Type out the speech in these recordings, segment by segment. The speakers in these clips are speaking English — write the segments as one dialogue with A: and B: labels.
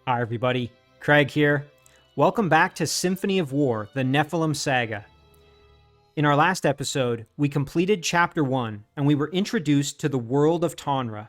A: Hi everybody, Craig here. Welcome back to Symphony of War, the Nephilim Saga. In our last episode, we completed Chapter 1, and we were introduced to the world of Tonra.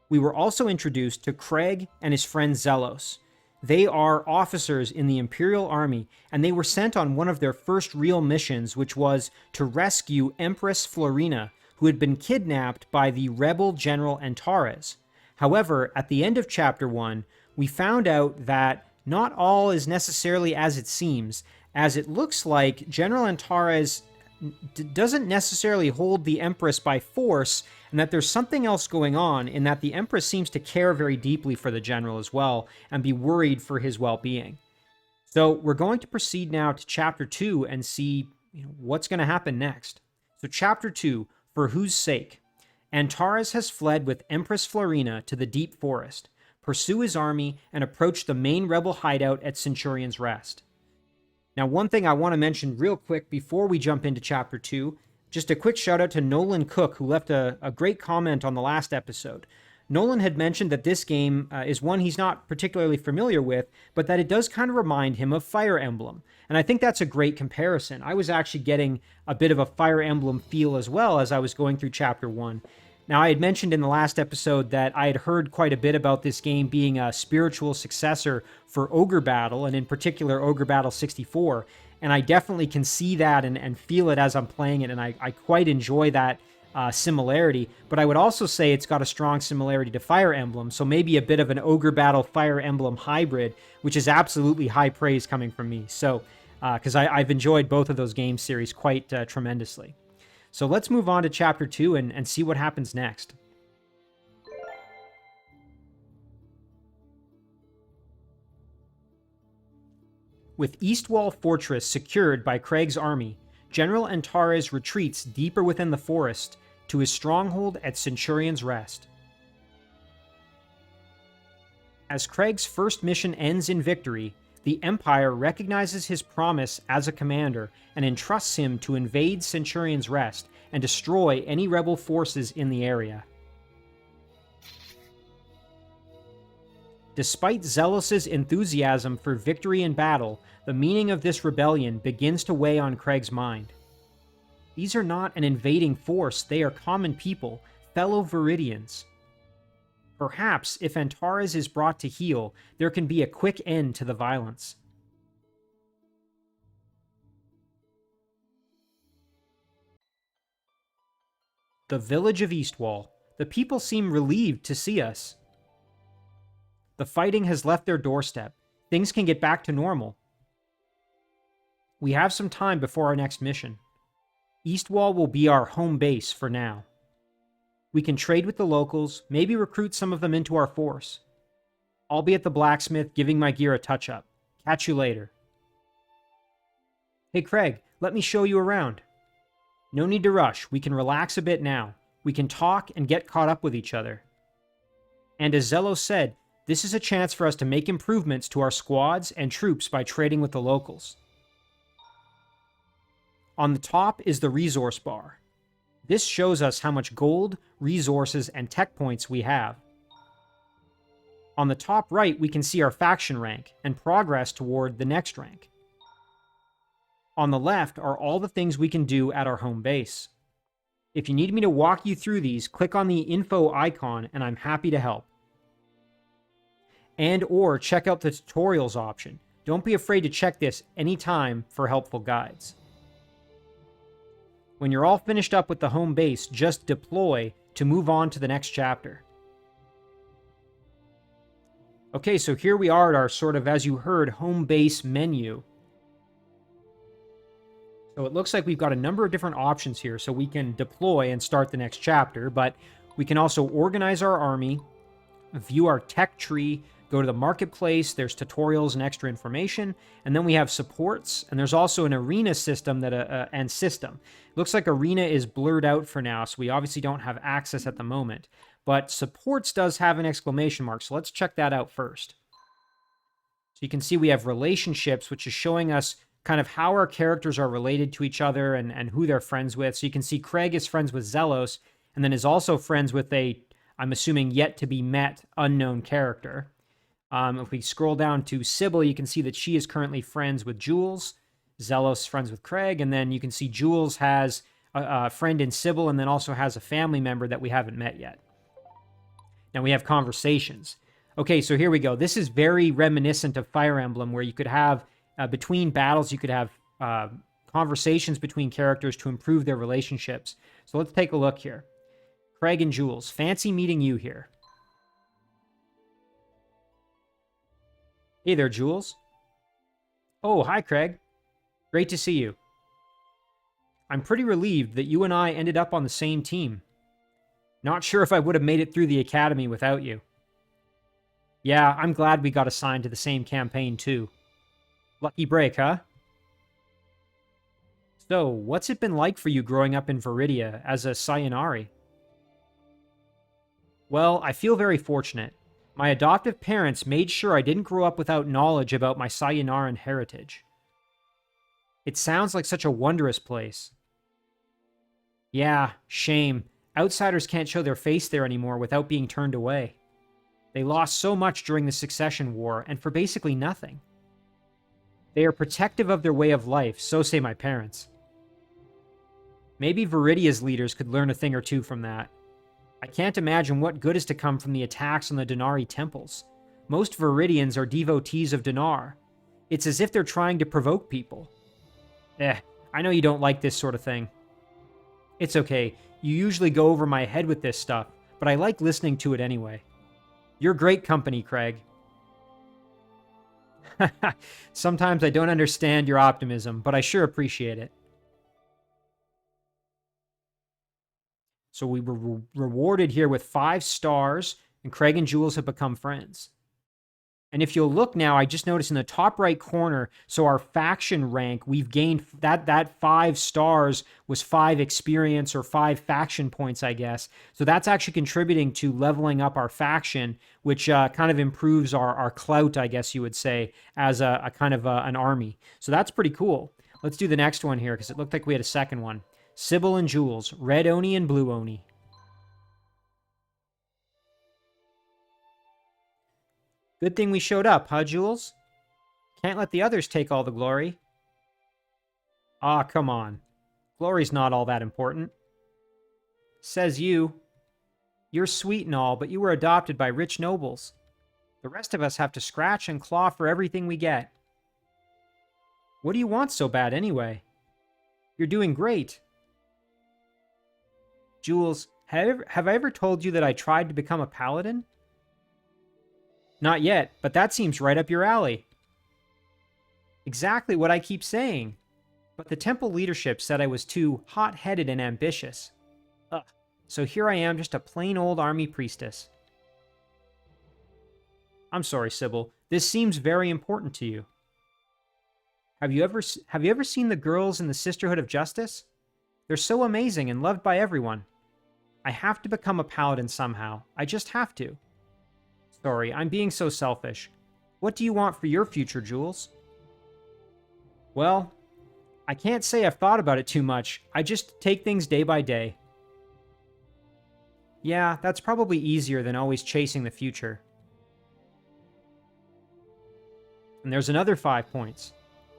A: We were also introduced to Craig and his friend Zelos. They are officers in the Imperial Army, and they were sent on one of their first real missions, which was to rescue Empress Florina, who had been kidnapped by the rebel General Antares. However, at the end of Chapter 1, we found out that not all is necessarily as it seems, as it looks like General Antares doesn't necessarily hold the Empress by force, and that there's something else going on in that the Empress seems to care very deeply for the General as well, and be worried for his well-being. So we're going to proceed now to Chapter 2 and see what's going to happen next. So Chapter 2, For Whose Sake? Antares has fled with Empress Florina to the deep forest, pursue his army, and approach the main rebel hideout at Centurion's Rest. Now, one thing I want to mention real quick before we jump into Chapter 2, just a quick shout out to Nolan Cook, who left a great comment on the last episode. Nolan had mentioned that this game is one he's not particularly familiar with, but that it does kind of remind him of Fire Emblem. And I think that's a great comparison. I was actually getting a bit of a Fire Emblem feel as well as I was going through Chapter 1. Now, I had mentioned in the last episode that I had heard quite a bit about this game being a spiritual successor for Ogre Battle, and in particular Ogre Battle 64, and I definitely can see that and feel it as I'm playing it, and I quite enjoy that similarity, but I would also say it's got a strong similarity to Fire Emblem, so maybe a bit of an Ogre Battle Fire Emblem hybrid, which is absolutely high praise coming from me, so because I've enjoyed both of those game series quite tremendously. So let's move on to Chapter 2 and see what happens next. With East Wall Fortress secured by Craig's army, General Antares retreats deeper within the forest to his stronghold at Centurion's Rest. As Craig's first mission ends in victory, the Empire recognizes his promise as a commander and entrusts him to invade Centurion's Rest and destroy any rebel forces in the area. Despite Zelos' enthusiasm for victory in battle, the meaning of this rebellion begins to weigh on Craig's mind. These are not an invading force, they are common people, fellow Viridians. Perhaps, if Antares is brought to heel, there can be a quick end to the violence. The village of Eastwall. The people seem relieved to see us. The fighting has left their doorstep. Things can get back to normal. We have some time before our next mission. Eastwall will be our home base for now. We can trade with the locals, maybe recruit some of them into our force. I'll be at the blacksmith giving my gear a touch-up. Catch you later. Hey Craig, let me show you around. No need to rush, we can relax a bit now. We can talk and get caught up with each other. And as Zelos said, this is a chance for us to make improvements to our squads and troops by trading with the locals. On the top is the resource bar. This shows us how much gold, resources, and tech points we have. On the top right, we can see our faction rank and progress toward the next rank. On the left are all the things we can do at our home base. If you need me to walk you through these, click on the info icon and I'm happy to help. And or check out the tutorials option. Don't be afraid to check this anytime for helpful guides. When you're all finished up with the home base, just deploy to move on to the next chapter. Okay, so here we are at our sort of, as you heard, home base menu. So it looks like we've got a number of different options here, so we can deploy and start the next chapter, but we can also organize our army, view our tech tree, go to the marketplace, there's tutorials and extra information, and then we have supports, and there's also an arena system and system. Looks like arena is blurred out for now, so we obviously don't have access at the moment, but supports does have an exclamation mark, so let's check that out first. So you can see we have relationships, which is showing us kind of how our characters are related to each other and who they're friends with. So you can see Craig is friends with Zelos, and then is also friends with I'm assuming, yet to be met unknown character. If we scroll down to Sybil, you can see that she is currently friends with Jules. Zelos friends with Craig. And then you can see Jules has a friend in Sybil and then also has a family member that we haven't met yet. Now we have conversations. Okay, so here we go. This is very reminiscent of Fire Emblem, where you could have, between battles, you could have conversations between characters to improve their relationships. So let's take a look here. Craig and Jules, fancy meeting you here. Hey there, Jules. Oh, hi, Craig. Great to see you. I'm pretty relieved that you and I ended up on the same team. Not sure if I would have made it through the academy without you. Yeah, I'm glad we got assigned to the same campaign, too. Lucky break, huh? So, what's it been like for you growing up in Viridia as a Sayonari? Well, I feel very fortunate. My adoptive parents made sure I didn't grow up without knowledge about my Sayonaran heritage. It sounds like such a wondrous place. Yeah, shame. Outsiders can't show their face there anymore without being turned away. They lost so much during the Succession War, and for basically nothing. They are protective of their way of life, so say my parents. Maybe Viridia's leaders could learn a thing or two from that. I can't imagine what good is to come from the attacks on the Denari temples. Most Viridians are devotees of Dinar. It's as if they're trying to provoke people. I know you don't like this sort of thing. It's okay, you usually go over my head with this stuff, but I like listening to it anyway. You're great company, Craig. Sometimes I don't understand your optimism, but I sure appreciate it. So we were rewarded here with 5 stars, and Craig and Jules have become friends. And if you'll look now, I just noticed in the top right corner, so our faction rank, we've gained that 5 stars was 5 experience or 5 faction points, I guess. So that's actually contributing to leveling up our faction, which kind of improves our clout, I guess you would say, as a kind of an army. So that's pretty cool. Let's do the next one here, because it looked like we had a second one. Sybil and Jules, Red Oni and Blue Oni. Good thing we showed up, huh, Jules? Can't let the others take all the glory. Ah, come on. Glory's not all that important. Says you. You're sweet and all, but you were adopted by rich nobles. The rest of us have to scratch and claw for everything we get. What do you want so bad, anyway? You're doing great. Jules, have I ever told you that I tried to become a paladin? Not yet, but that seems right up your alley. Exactly what I keep saying. But the temple leadership said I was too hot-headed and ambitious. Ugh. So here I am, just a plain old army priestess. I'm sorry, Sybil. This seems very important to you. Have you ever seen the girls in the Sisterhood of Justice? They're so amazing and loved by everyone. I have to become a paladin somehow. I just have to. Sorry, I'm being so selfish. What do you want for your future, Jules? Well, I can't say I've thought about it too much. I just take things day by day. Yeah, that's probably easier than always chasing the future. And there's another 5 points.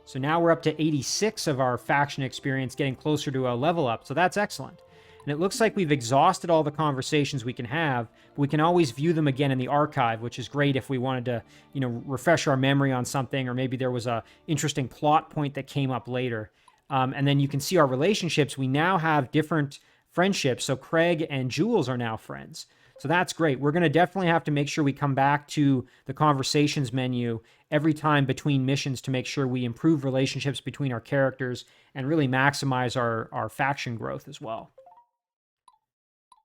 A: So now we're up to 86 of our faction experience, getting closer to a level up, so that's excellent. And it looks like we've exhausted all the conversations we can have, but we can always view them again in the archive, which is great if we wanted to, refresh our memory on something, or maybe there was a interesting plot point that came up later. And then you can see our relationships. We now have different friendships, so Craig and Jules are now friends. So that's great. We're going to definitely have to make sure we come back to the conversations menu every time between missions to make sure we improve relationships between our characters and really maximize our faction growth as well.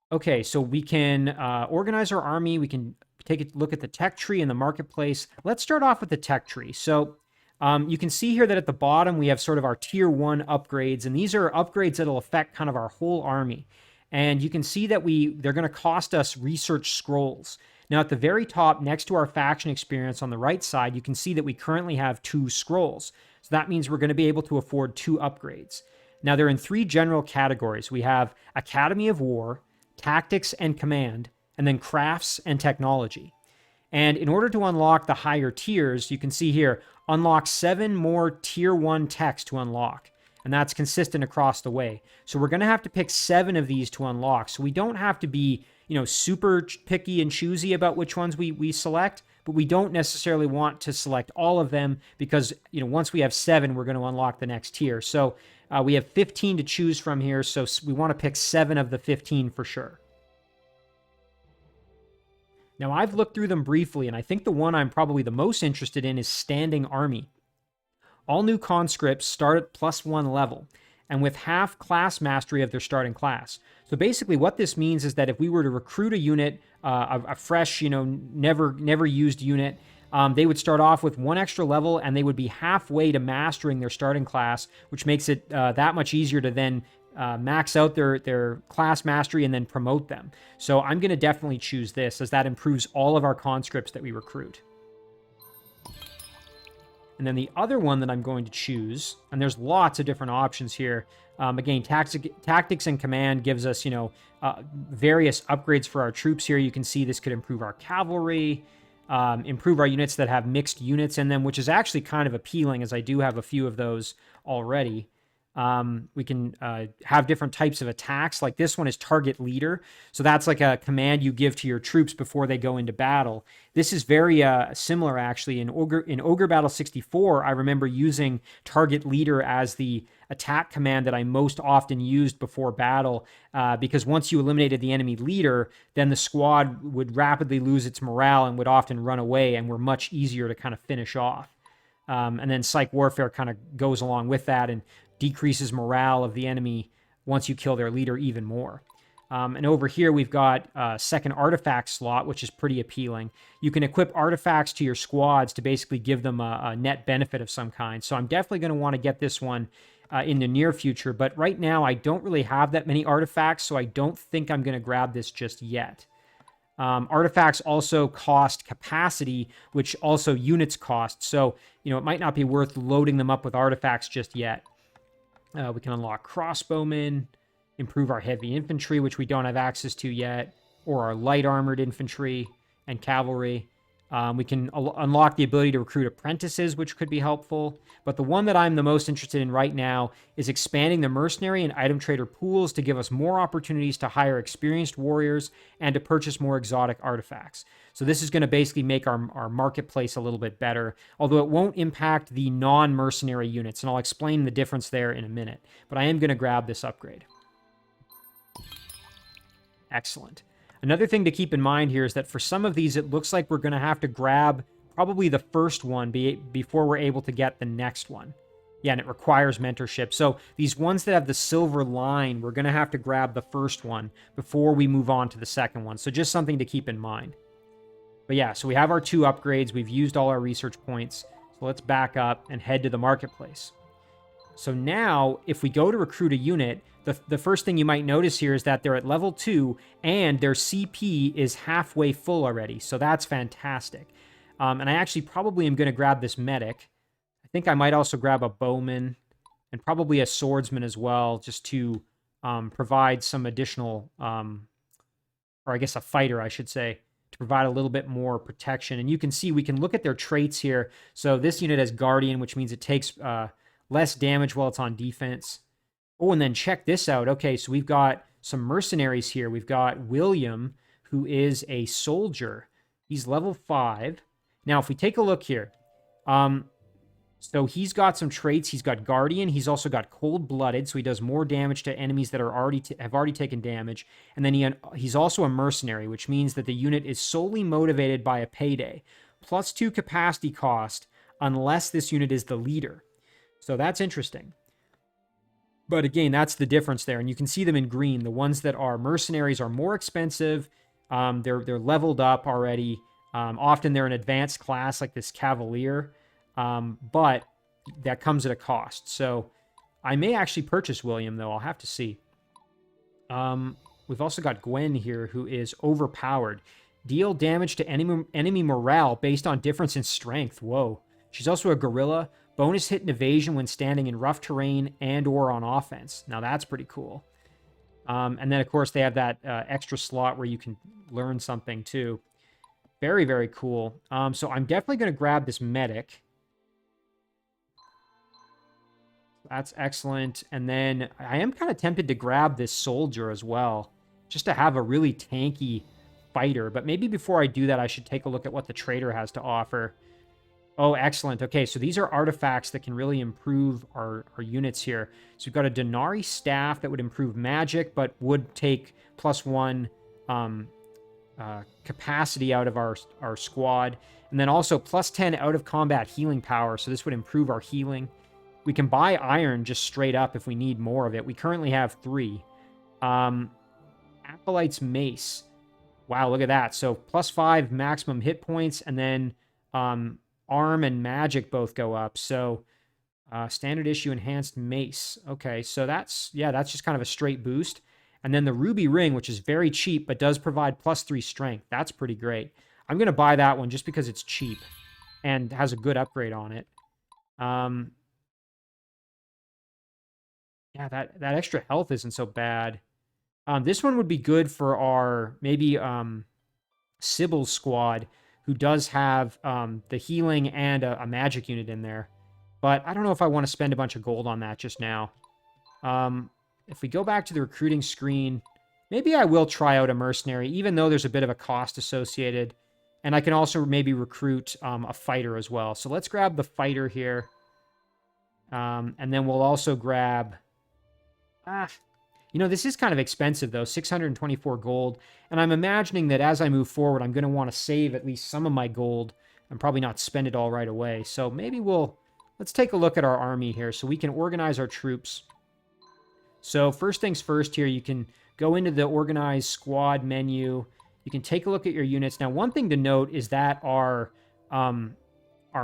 A: Okay, so we can organize our army. We can take a look at the tech tree in the marketplace. Let's start off with the tech tree. So you can see here that at the bottom we have sort of our tier 1 upgrades, and these are upgrades that'll affect kind of our whole army. And you can see that they're going to cost us research scrolls. Now at the very top, next to our faction experience on the right side, you can see that we currently have 2 scrolls. So that means we're going to be able to afford 2 upgrades. Now they're in 3 general categories. We have Academy of War, Tactics and Command, and then Crafts and Technology. And in order to unlock the higher tiers, you can see here, unlock 7 more tier 1 techs to unlock. And that's consistent across the way. So we're going to have to pick 7 of these to unlock. So we don't have to be, super picky and choosy about which ones we select, but we don't necessarily want to select all of them because, once we have 7, we're going to unlock the next tier. So we have 15 to choose from here. So we want to pick 7 of the 15 for sure. Now, I've looked through them briefly, and I think the one I'm probably the most interested in is Standing Army. All new conscripts start at +1 level, and with half class mastery of their starting class. So basically what this means is that if we were to recruit a unit, a fresh, never used unit, they would start off with 1 extra level, and they would be halfway to mastering their starting class, which makes it that much easier to then max out their class mastery and then promote them. So I'm going to definitely choose this, as that improves all of our conscripts that we recruit. And then the other one that I'm going to choose, and there's lots of different options here. Again, tactics and command gives us, various upgrades for our troops here. You can see this could improve our cavalry, improve our units that have mixed units in them, which is actually kind of appealing, as I do have a few of those already. We can have different types of attacks. Like this one is target leader. So that's like a command you give to your troops before they go into battle. This is very similar, actually. In Ogre Battle 64, I remember using target leader as the attack command that I most often used before battle, because once you eliminated the enemy leader, then the squad would rapidly lose its morale and would often run away and were much easier to kind of finish off. And then Psych Warfare kind of goes along with that and decreases morale of the enemy once you kill their leader even more. And over here, we've got a second artifact slot, which is pretty appealing. You can equip artifacts to your squads to basically give them a net benefit of some kind. So I'm definitely going to want to get this one in the near future. But right now, I don't really have that many artifacts, so I don't think I'm going to grab this just yet. Artifacts also cost capacity, which also units cost. So, it might not be worth loading them up with artifacts just yet. We can unlock crossbowmen, improve our heavy infantry, which we don't have access to yet, or our light armored infantry and cavalry. We can unlock the ability to recruit apprentices, which could be helpful. But the one that I'm the most interested in right now is expanding the mercenary and item trader pools to give us more opportunities to hire experienced warriors and to purchase more exotic artifacts. So this is going to basically make our marketplace a little bit better, although it won't impact the non-mercenary units, and I'll explain the difference there in a minute. But I am going to grab this upgrade. Excellent. Another thing to keep in mind here is that for some of these, it looks like we're going to have to grab probably the first one before we're able to get the next one. Yeah, and it requires mentorship. So these ones that have the silver line, we're going to have to grab the first one before we move on to the second one. So just something to keep in mind. But yeah, so we have our 2 upgrades. We've used all our research points. So let's back up and head to the marketplace. So now, if we go to recruit a unit, the first thing you might notice here is that they're at level 2, and their CP is halfway full already. So that's fantastic. And I actually probably am going to grab this medic. I think I might also grab a bowman and probably a swordsman as well, just to provide some additional, or I guess a fighter, I should say, to provide a little bit more protection. And you can see we can look at their traits here. So this unit has Guardian, which means it takes less damage while it's on defense. Oh, and then check this out. Okay, so we've got some mercenaries here. We've got William, who is a soldier. He's level 5. Now, if we take a look here, so he's got some traits. He's got Guardian. He's also got Cold-Blooded, so he does more damage to enemies that are have already taken damage. And then he's also a mercenary, which means that the unit is solely motivated by a payday, +2 capacity cost, unless this unit is the leader. So that's interesting. But again, that's the difference there. And you can see them in green. The ones that are mercenaries are more expensive. They're leveled up already. Often they're an advanced class like this Cavalier. But that comes at a cost. So I may actually purchase William, though. I'll have to see. We've also got Gwen here, who is overpowered. Deal damage to enemy morale based on difference in strength. Whoa. She's also a guerrilla. Bonus hit and evasion when standing in rough terrain and or on offense. Now that's pretty cool. And then, of course, they have that extra slot where you can learn something too. Very, very cool. So I'm definitely going to grab this medic. That's excellent. And then I am kind of tempted to grab this soldier as well, just to have a really tanky fighter. But maybe before I do that, I should take a look at what the trader has to offer. Oh, excellent. Okay, so these are artifacts that can really improve our units here. So we've got a Denari staff that would improve magic, but would take +1 capacity out of our squad. And then also +10 out of combat healing power. So this would improve our healing. We can buy iron just straight up if we need more of it. We currently have 3. Acolyte's Mace. Wow, look at that. So +5 maximum hit points, and then arm and magic both go up. So standard issue enhanced mace. Okay, so that's just kind of a straight boost. And then the ruby ring, which is very cheap, but does provide +3 strength. That's pretty great. I'm going to buy that one just because it's cheap and has a good upgrade on it. Yeah, that extra health isn't so bad. This one would be good for our, maybe, Sybil's squad, who does have the healing and a magic unit in there. But I don't know if I want to spend a bunch of gold on that just now. If we go back to the recruiting screen, maybe I will try out a mercenary, even though there's a bit of a cost associated. And I can also maybe recruit a fighter as well. So let's grab the fighter here. And then we'll also grab... you know, this is kind of expensive, though, 624 gold. And I'm imagining that as I move forward, I'm going to want to save at least some of my gold and probably not spend it all right away. So maybe let's take a look at our army here so we can organize our troops. So first things first here, you can go into the Organize Squad menu. You can take a look at your units. Now, one thing to note is that our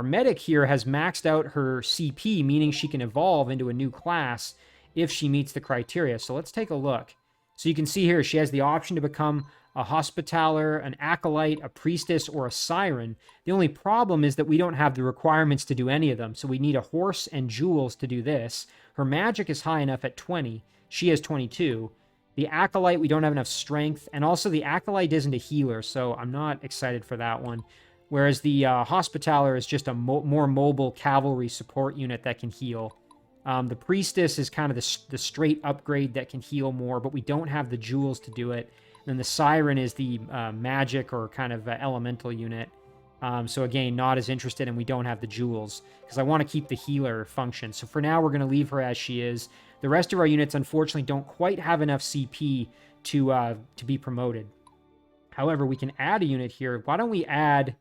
A: medic here has maxed out her CP, meaning she can evolve into a new class if she meets the criteria. So let's take a look. So you can see here, she has the option to become a Hospitaller, an Acolyte, a Priestess, or a Siren. The only problem is that we don't have the requirements to do any of them. So we need a horse and jewels to do this. Her magic is high enough at 20. She has 22. The Acolyte, we don't have enough strength. And also the Acolyte isn't a healer, so I'm not excited for that one. Whereas the Hospitaller is just a more mobile cavalry support unit that can heal. The Priestess is kind of the straight upgrade that can heal more, but we don't have the jewels to do it. And then the Siren is the magic or kind of elemental unit. So again, not as interested, and we don't have the jewels because I want to keep the healer function. So for now, we're going to leave her as she is. The rest of our units, unfortunately, don't quite have enough CP to be promoted. However, we can add a unit here. Why don't we add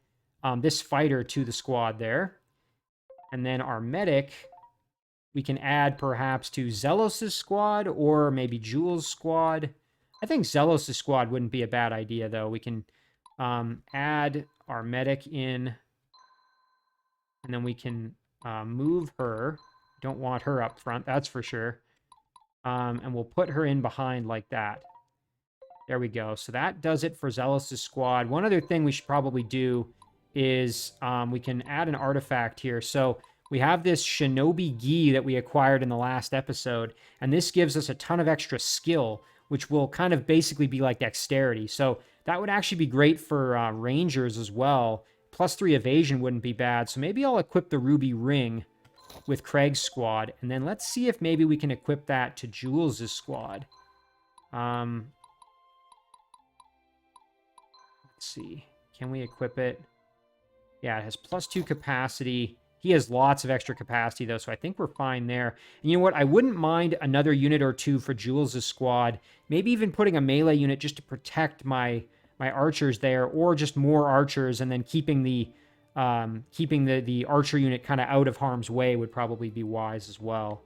A: this fighter to the squad there? And then our medic... we can add perhaps to Zelos' squad or maybe Jules' squad. I think Zelos' squad wouldn't be a bad idea, though. We can add our medic in, and then we can move her. Don't want her up front, that's for sure. And we'll put her in behind like that. There we go. So that does it for Zelos' squad. One other thing we should probably do is we can add an artifact here. So... we have this Shinobi Gi that we acquired in the last episode, and this gives us a ton of extra skill, which will kind of basically be like dexterity. So that would actually be great for rangers as well. +3 evasion wouldn't be bad. So maybe I'll equip the Ruby Ring with Craig's squad, and then let's see if maybe we can equip that to Jules' squad. Let's see. Can we equip it? Yeah, it has +2 capacity. He has lots of extra capacity, though, so I think we're fine there. And you know what? I wouldn't mind another unit or two for Jules' squad. Maybe even putting a melee unit just to protect my archers there, or just more archers, and then keeping the archer unit kind of out of harm's way would probably be wise as well.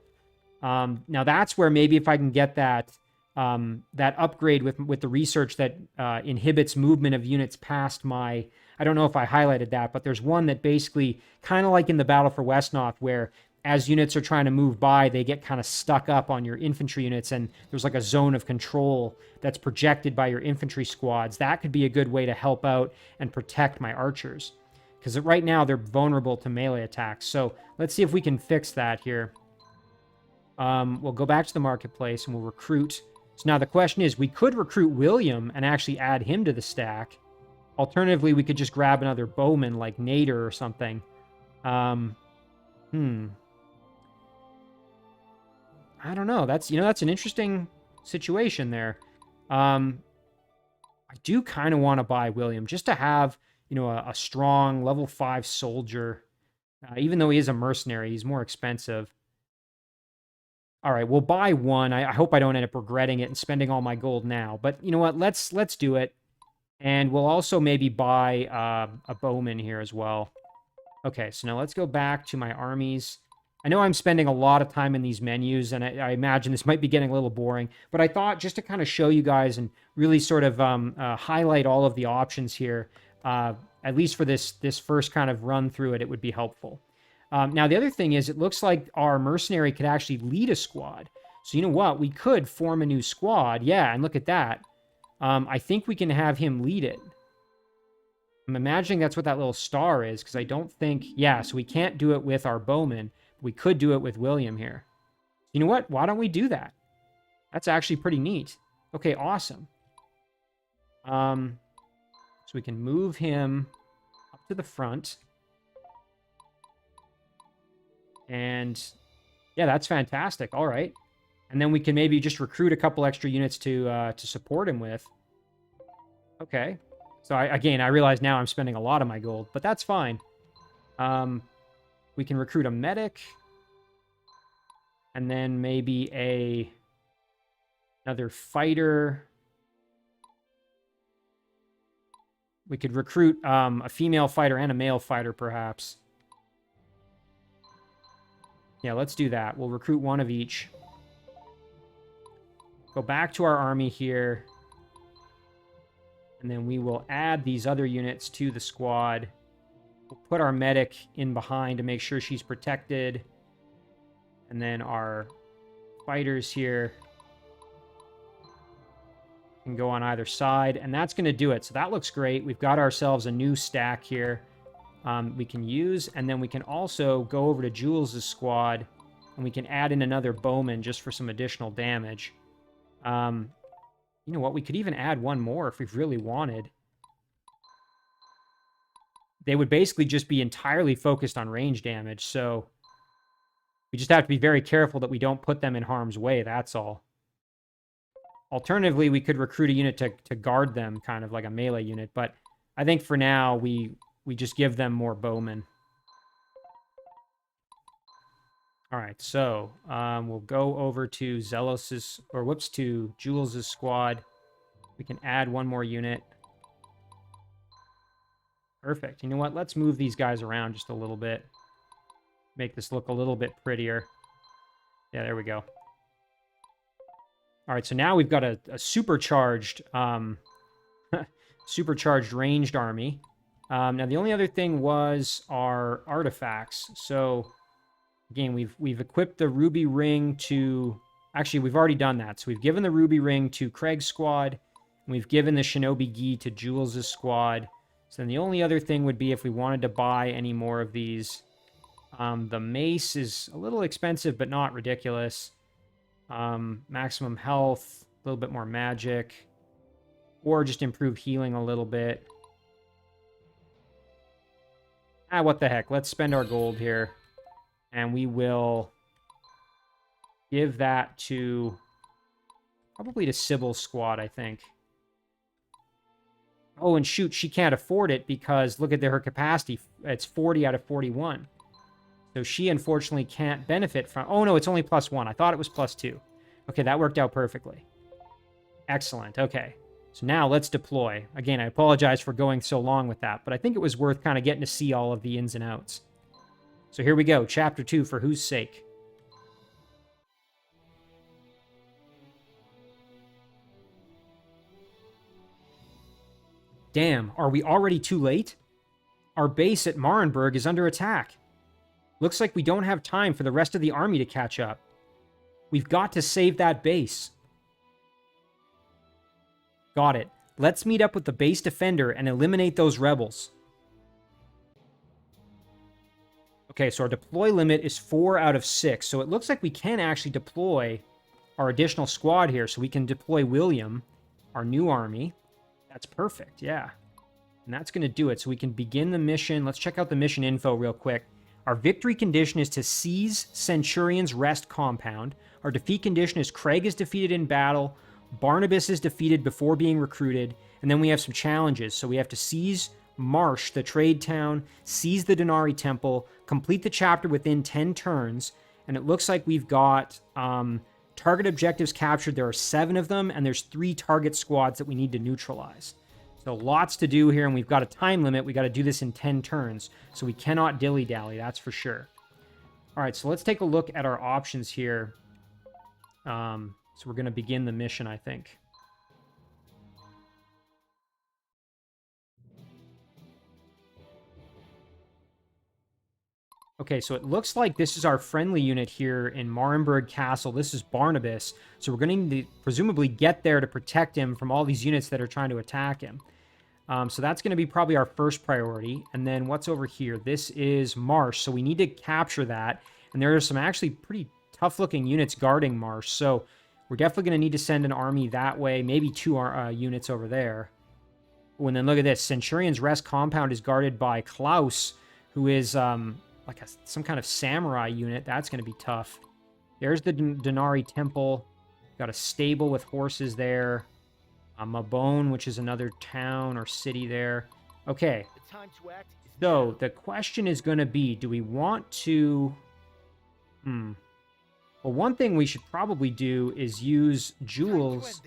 A: Now, that's where maybe if I can get that upgrade with the research that inhibits movement of units past my... I don't know if I highlighted that, but there's one that basically, kind of like in the Battle for Westnoth, where as units are trying to move by, they get kind of stuck up on your infantry units, and there's like a zone of control that's projected by your infantry squads. That could be a good way to help out and protect my archers, because right now they're vulnerable to melee attacks. So let's see if we can fix that here. We'll go back to the marketplace and we'll recruit. So now the question is, we could recruit William and actually add him to the stack. Alternatively, we could just grab another bowman like Nader or something. I don't know. That's an interesting situation there. I do kind of want to buy William just to have, a strong level 5 soldier. Even though he is a mercenary, he's more expensive. All right, we'll buy one. I hope I don't end up regretting it and spending all my gold now. But you know what? Let's do it. And we'll also maybe buy a bowman here as well. Okay, so now let's go back to my armies. I know I'm spending a lot of time in these menus, and I imagine this might be getting a little boring, but I thought just to kind of show you guys and really sort of highlight all of the options here, at least for this first kind of run through it, it would be helpful. Now, the other thing is it looks like our mercenary could actually lead a squad. So you know what? We could form a new squad. Yeah, and look at that. I think we can have him lead it. I'm imagining that's what that little star is, because I don't think... Yeah, so we can't do it with our bowman. We could do it with William here. You know what? Why don't we do that? That's actually pretty neat. Okay, awesome. So we can move him up to the front. And yeah, that's fantastic. All right. And then we can maybe just recruit a couple extra units to support him with. Okay. So I realize now I'm spending a lot of my gold, but that's fine. We can recruit a medic. And then maybe another fighter. We could recruit a female fighter and a male fighter, perhaps. Yeah, let's do that. We'll recruit one of each. Go back to our army here. And then we will add these other units to the squad. We'll put our medic in behind to make sure she's protected. And then our fighters here can go on either side. And that's going to do it. So that looks great. We've got ourselves a new stack here. We can use, and then we can also go over to Jules' squad, and we can add in another bowman just for some additional damage. You know what? We could even add one more if we really wanted. They would basically just be entirely focused on range damage, so we just have to be very careful that we don't put them in harm's way, that's all. Alternatively, we could recruit a unit to guard them, kind of like a melee unit, but I think for now, we just give them more bowmen. All right, so we'll go over to to Jules' squad. We can add one more unit. Perfect. You know what? Let's move these guys around just a little bit. Make this look a little bit prettier. Yeah, there we go. All right, so now we've got a supercharged, supercharged ranged army. Now, the only other thing was our artifacts. So, again, we've equipped the ruby ring to... Actually, we've already done that. So we've given the ruby ring to Craig's squad. And we've given the shinobi gi to Jules' squad. So then the only other thing would be if we wanted to buy any more of these. The mace is a little expensive, but not ridiculous. Maximum health, a little bit more magic. Or just improve healing a little bit. What the heck? Let's spend our gold here. And we will give that to... probably to Sybil's squad, I think. Oh, and shoot, she can't afford it because look at her capacity. It's 40 out of 41. So she, unfortunately, can't benefit from... Oh, no, it's only +1. I thought it was +2. Okay, that worked out perfectly. Excellent. Okay. So now let's deploy. Again, I apologize for going so long with that, but I think it was worth kind of getting to see all of the ins and outs. So here we go. Chapter 2, For Whose Sake? Damn, are we already too late? Our base at Marenburg is under attack. Looks like we don't have time for the rest of the army to catch up. We've got to save that base. Got it. Let's meet up with the base defender and eliminate those rebels. Okay, so our deploy limit is 4 out of 6, so it looks like we can actually deploy our additional squad here, so we can deploy William, our new army. That's perfect, yeah. And that's going to do it. So we can begin the mission. Let's check out the mission info real quick. Our victory condition is to seize Centurion's Rest compound. Our defeat condition is Craig is defeated in battle. Barnabas is defeated before being recruited. And then we have some challenges. So we have to seize Marsh, the trade town, seize the Denari Temple, complete the chapter within 10 turns. And it looks like we've got target objectives captured. There are 7 of them, and there's 3 target squads that we need to neutralize. So lots to do here, and we've got a time limit. We got to do this in 10 turns, so we cannot dilly-dally, that's for sure. All right, so let's take a look at our options here. So we're going to begin the mission, I think. Okay, so it looks like this is our friendly unit here in Marenburg Castle. This is Barnabas, so we're going to need to presumably get there to protect him from all these units that are trying to attack him. So that's going to be probably our first priority. And then what's over here? This is Marsh, so we need to capture that. And there are some actually pretty tough-looking units guarding Marsh, so we're definitely going to need to send an army that way, maybe 2 units over there. Oh, and then look at this. Centurion's Rest compound is guarded by Klaus, who is like some kind of samurai unit. That's going to be tough. There's the Denari Temple. Got a stable with horses there. Mabone, which is another town or city there. Okay. So the question is going to be, do we want to... Well, one thing we should probably do is use Jules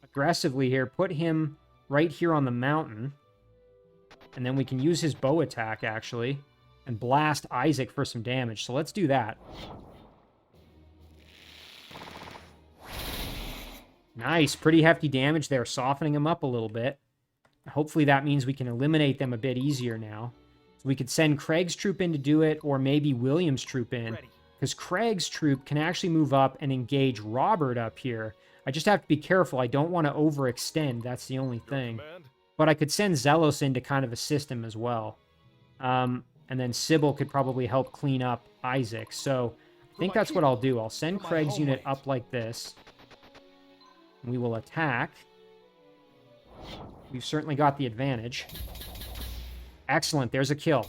A: aggressively here. Put him right here on the mountain. And then we can use his bow attack, actually, and blast Isaac for some damage. So let's do that. Nice, pretty hefty damage there, softening him up a little bit. Hopefully that means we can eliminate them a bit easier now. So we could send Craig's troop in to do it, or maybe William's troop in. Because Craig's troop can actually move up and engage Robert up here. I just have to be careful. I don't want to overextend. That's the only thing. But I could send Zelos in to kind of assist him as well. And then Sybil could probably help clean up Isaac. So I think that's what I'll do. I'll send Craig's unit up like this. We will attack. We've certainly got the advantage. Excellent. There's a kill.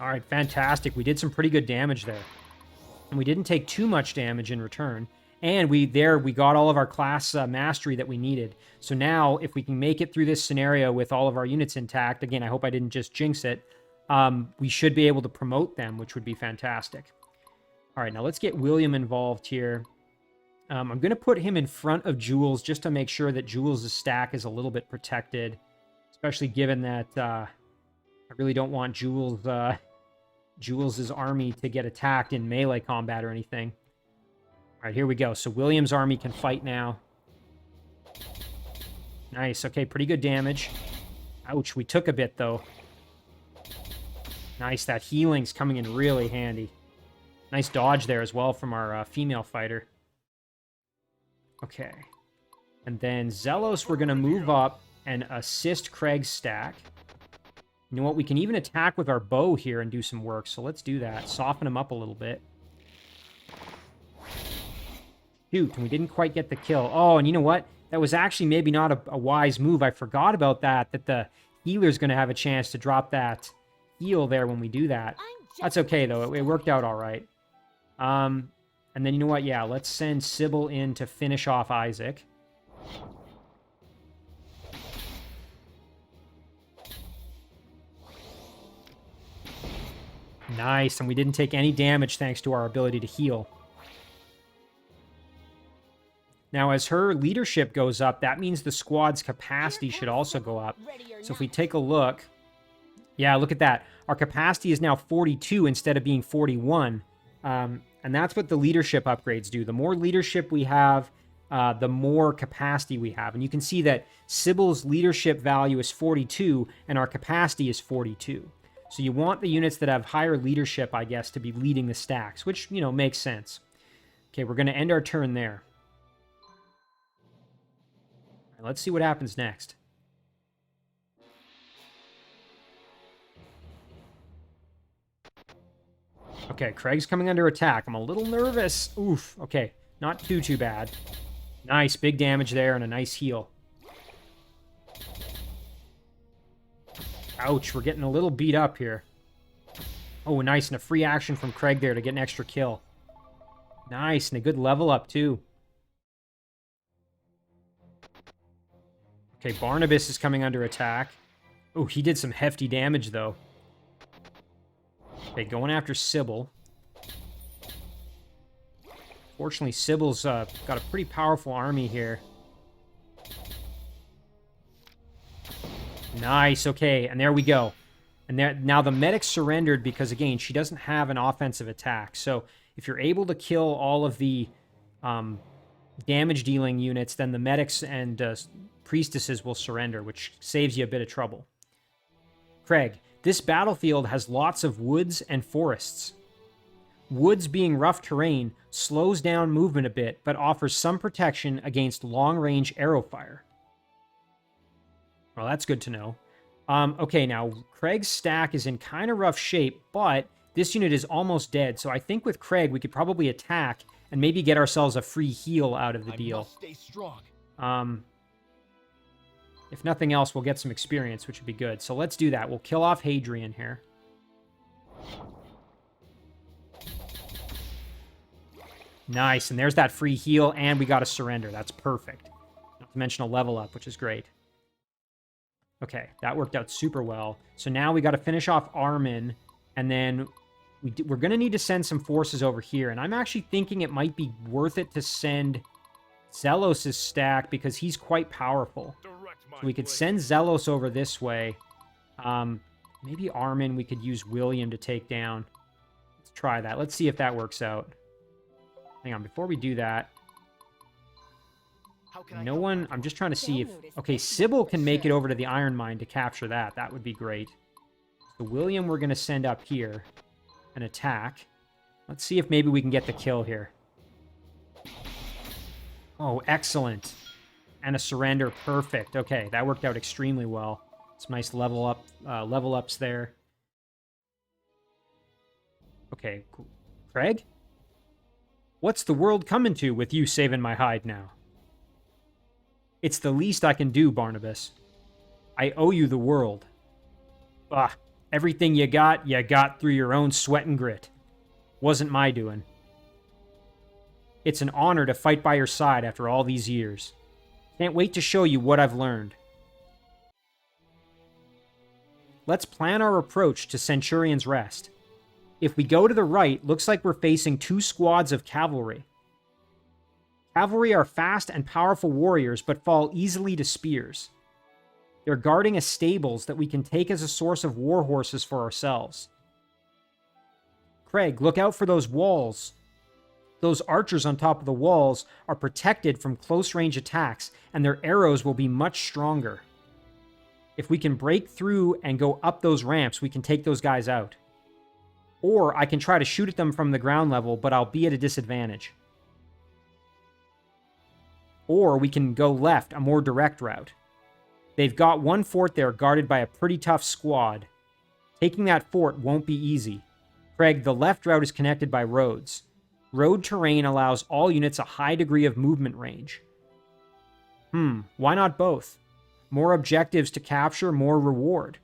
A: All right, fantastic. We did some pretty good damage there. And we didn't take too much damage in return. And we got all of our class mastery that we needed. So now, if we can make it through this scenario with all of our units intact, again, I hope I didn't just jinx it, we should be able to promote them, which would be fantastic. All right, now let's get William involved here. I'm going to put him in front of Jules just to make sure that Jules' stack is a little bit protected, especially given that I really don't want Jules' army to get attacked in melee combat or anything. All right, here we go. So William's army can fight now. Nice. Okay, pretty good damage. Ouch, we took a bit, though. Nice, that healing's coming in really handy. Nice dodge there as well from our female fighter. Okay. And then Zelos, we're going to move up and assist Craig's stack. You know what? We can even attack with our bow here and do some work. So let's do that. Soften him up a little bit. Shoot, and we didn't quite get the kill. Oh, and you know what? That was actually maybe not a wise move. I forgot about that the healer's going to have a chance to drop that heal there when we do that. That's okay, though. It worked out all right. And then you know what? Yeah, let's send Sybil in to finish off Isaac. Nice, and we didn't take any damage thanks to our ability to heal. Now, as her leadership goes up, that means the squad's capacity should also go up. So if we take a look... Yeah, look at that. Our capacity is now 42 instead of being 41. And that's what the leadership upgrades do. The more leadership we have, the more capacity we have. And you can see that Sybil's leadership value is 42, and our capacity is 42. So you want the units that have higher leadership, I guess, to be leading the stacks, which, you know, makes sense. Okay, we're going to end our turn there. All right, let's see what happens next. Okay, Craig's coming under attack. I'm a little nervous. Oof. Okay, not too bad. Nice, big damage there and a nice heal. Ouch, we're getting a little beat up here. Oh, nice, and a free action from Craig there to get an extra kill. Nice, and a good level up, too. Okay, Barnabas is coming under attack. Oh, he did some hefty damage, though. Okay, going after Sybil. Fortunately, Sybil's got a pretty powerful army here. Nice, okay, and there we go. And there, now the medic surrendered because, again, she doesn't have an offensive attack. So if you're able to kill all of the damage-dealing units, then the medics and priestesses will surrender, which saves you a bit of trouble. Craig, this battlefield has lots of woods and forests. Woods being rough terrain slows down movement a bit, but offers some protection against long-range arrow fire. Well, that's good to know. Okay, now, Craig's stack is in kind of rough shape, but this unit is almost dead, so I think with Craig, we could probably attack and maybe get ourselves a free heal out of the deal.
B: Stay strong.
A: If nothing else, we'll get some experience, which would be good. So let's do that. We'll kill off Hadrian here. Nice, and there's that free heal, and we got a surrender. That's perfect. Not to mention a level up, which is great. Okay, that worked out super well. So now we got to finish off Armin, and then we're going to need to send some forces over here. And I'm actually thinking it might be worth it to send Zelos' stack because he's quite powerful. So we could send Zelos over this way. Maybe Armin we could use William to take down. Let's try that. Let's see if that works out. Hang on, before we do that, no one... I'm just trying to see if... Okay, Sybil can make it over to the Iron Mine to capture that. That would be great. So William we're going to send up here and attack. Let's see if maybe we can get the kill here. Oh, excellent. And a surrender. Perfect. Okay, that worked out extremely well. Some nice level ups there. Okay, cool. Craig? What's the world coming to with you saving my hide now? It's the least I can do, Barnabas. I owe you the world. Ah, everything you got through your own sweat and grit. Wasn't my doing. It's an honor to fight by your side after all these years. Can't wait to show you what I've learned. Let's plan our approach to Centurion's Rest. If we go to the right, looks like we're facing 2 squads of cavalry. Cavalry are fast and powerful warriors, but fall easily to spears. They're guarding a stables that we can take as a source of war horses for ourselves. Craig, look out for those walls. Those archers on top of the walls are protected from close-range attacks, and their arrows will be much stronger. If we can break through and go up those ramps, we can take those guys out. Or I can try to shoot at them from the ground level, but I'll be at a disadvantage. Or we can go left, a more direct route. They've got one fort there guarded by a pretty tough squad. Taking that fort won't be easy. Craig, the left route is connected by roads. Road terrain allows all units a high degree of movement range. Why not both? More objectives to capture, more reward.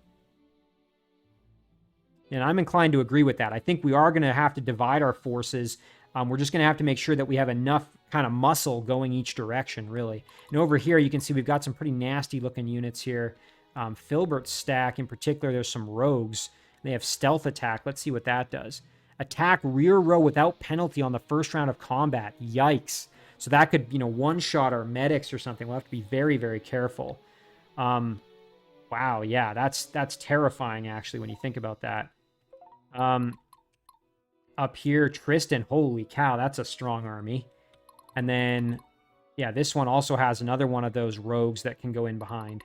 A: And I'm inclined to agree with that. I think we are going to have to divide our forces. We're just going to have to make sure that we have enough kind of muscle going each direction, really. And over here, you can see we've got some pretty nasty-looking units here. Filbert's stack, in particular, there's some rogues. They have stealth attack. Let's see what that does. Attack rear row without penalty on the first round of combat. Yikes. So that could, one-shot our medics or something. We'll have to be very, very careful. Wow, yeah, that's terrifying, actually, when you think about that. Up here, Tristan, holy cow, that's a strong army. And then, yeah, this one also has another one of those rogues that can go in behind.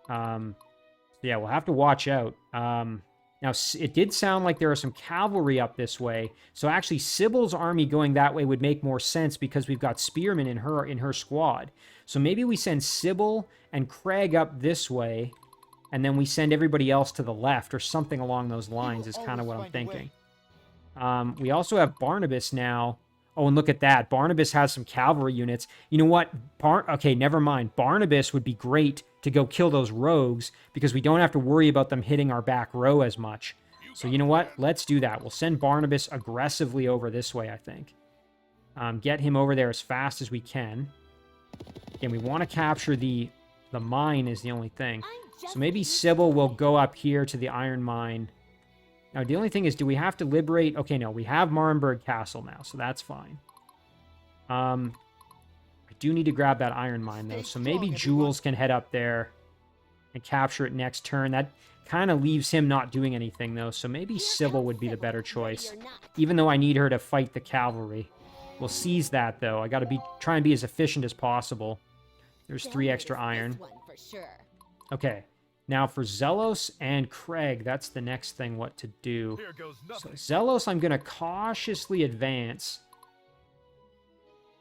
A: So yeah, we'll have to watch out. Now, it did sound like there are some cavalry up this way. So actually, Sybil's army going that way would make more sense because we've got spearmen in her squad. So maybe we send Sybil and Craig up this way, and then we send everybody else to the left, or something along those lines is kind of what I'm thinking. We also have Barnabas now Oh, and look at that. Barnabas has some cavalry units. You know what? Okay, never mind. Barnabas would be great to go kill those rogues because we don't have to worry about them hitting our back row as much. So you know what? Let's do that. We'll send Barnabas aggressively over this way, I think. Get him over there as fast as we can. Again, we want to capture the mine is the only thing. So maybe Sybil will go up here to the iron mine. Now, the only thing is, do we have to liberate? Okay, no, we have Marenburg Castle now, so that's fine. I do need to grab that iron mine, though, so maybe Jules can head up there and capture it next turn. That kind of leaves him not doing anything, though, so maybe Sybil would be the better choice, even though I need her to fight the cavalry. We'll seize that, though. I got to try and be as efficient as possible. There's 3 extra iron. Okay. Now for Zelos and Craig, that's the next thing what to do. So Zelos, I'm going to cautiously advance.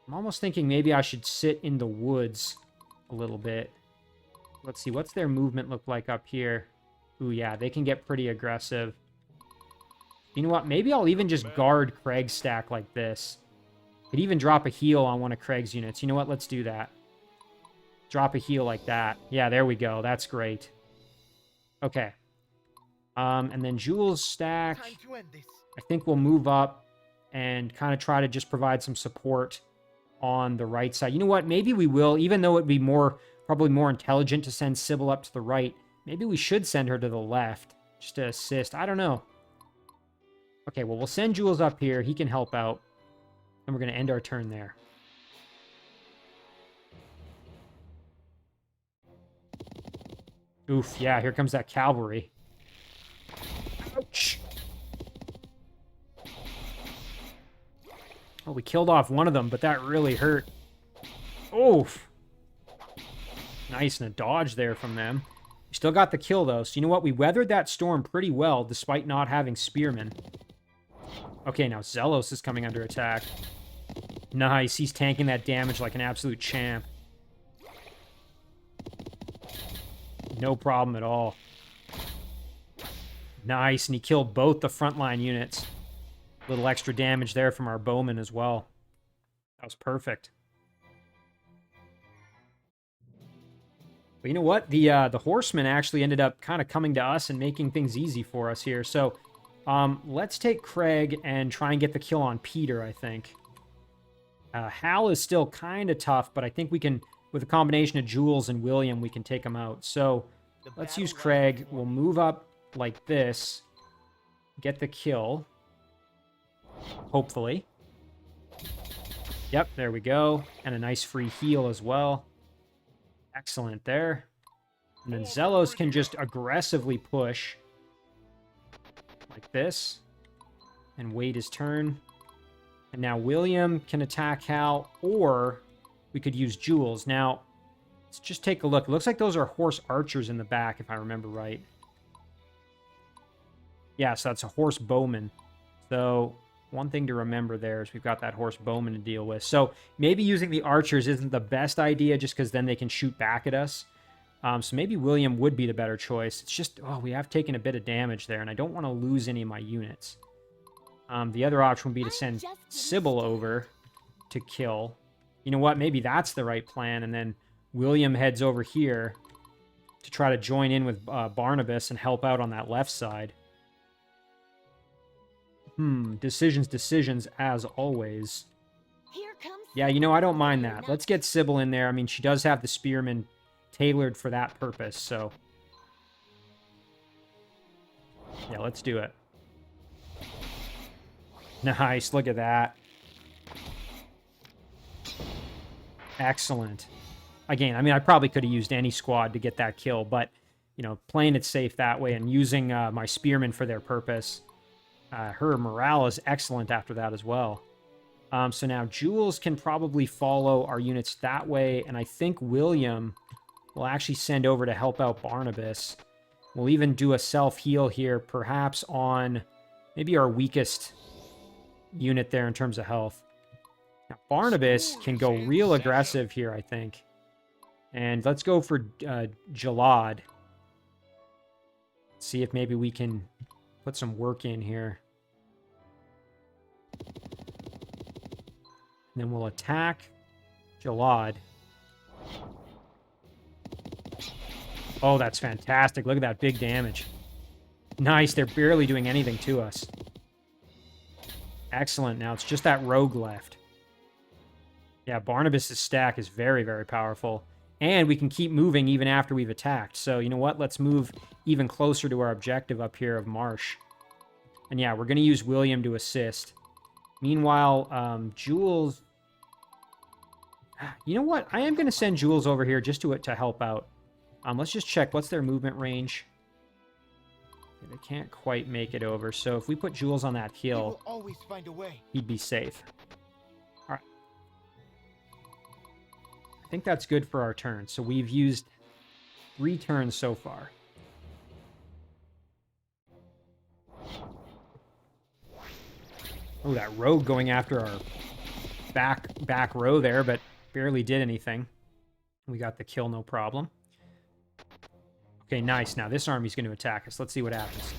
A: I'm almost thinking maybe I should sit in the woods a little bit. Let's see, what's their movement look like up here? Ooh, yeah, they can get pretty aggressive. You know what? Maybe I'll even just guard Craig's stack like this. Could even drop a heal on one of Craig's units. You know what? Let's do that. Drop a heal like that. Yeah, there we go. That's great. Okay. And then Jules' stack, I think we'll move up and kind of try to just provide some support on the right side. You know what? Maybe we will, even though it'd be probably more intelligent to send Sybil up to the right. Maybe we should send her to the left just to assist. I don't know. Okay, well, we'll send Jules up here. He can help out. And we're going to end our turn there. Oof, yeah, here comes that cavalry. Ouch. Oh, we killed off one of them, but that really hurt. Oof. Nice, and a dodge there from them. We still got the kill, though. So you know what? We weathered that storm pretty well, despite not having spearmen. Okay, now Zelos is coming under attack. Nice, he's tanking that damage like an absolute champ. No problem at all. Nice, and he killed both the frontline units. A little extra damage there from our bowman as well. That was perfect. But you know what? The horsemen actually ended up kind of coming to us and making things easy for us here. So let's take Craig and try and get the kill on Peter, I think. Hal is still kind of tough, but I think we can, with a combination of Jules and William, we can take him out. So let's use Craig. We'll move up like this. Get the kill. Hopefully. Yep, there we go. And a nice free heal as well. Excellent there. And then Zelos can just aggressively push. Like this. And wait his turn. And now William can attack Hal, or we could use Jules. Now, let's just take a look. It looks like those are horse archers in the back, if I remember right. Yeah, so that's a horse bowman. So one thing to remember there is we've got that horse bowman to deal with. So maybe using the archers isn't the best idea just because then they can shoot back at us. So maybe William would be the better choice. It's just, oh, we have taken a bit of damage there, and I don't want to lose any of my units. The other option would be to send Sybil over to kill. You know what? Maybe that's the right plan, and then William heads over here to try to join in with Barnabas and help out on that left side. Decisions, as always. Yeah, you know, I don't mind that. Let's get Sybil in there. I mean, she does have the spearmen tailored for that purpose, so... yeah, let's do it. Nice, look at that. Excellent. Again, I mean, I probably could have used any squad to get that kill, but, you know, playing it safe that way and using my spearmen for their purpose... her morale is excellent after that as well. So now Jules can probably follow our units that way, and I think William will actually send over to help out Barnabas. We'll even do a self-heal here, perhaps on maybe our weakest unit there in terms of health. Now, Barnabas can go real aggressive here, I think. And let's go for Jalad. See if maybe we can put some work in here. And then we'll attack Jalad. Oh, that's fantastic. Look at that big damage. Nice. They're barely doing anything to us. Excellent. Now it's just that rogue left. Yeah, Barnabas' stack is very, very powerful. And we can keep moving even after we've attacked. So, you know what? Let's move even closer to our objective up here of Marsh. And yeah, we're going to use William to assist. Meanwhile, Jules... You know what? I am going to send Jules over here just to help out. Let's just check. What's their movement range? They can't quite make it over. So if we put Jules on that hill,
B: always find a way.
A: He'd be safe. All right. I think that's good for our turn. So we've used 3 turns so far. Oh, that rogue going after our back row there, but barely did anything. We got the kill, no problem. Okay, nice. Now this army's going to attack us. Let's see what happens.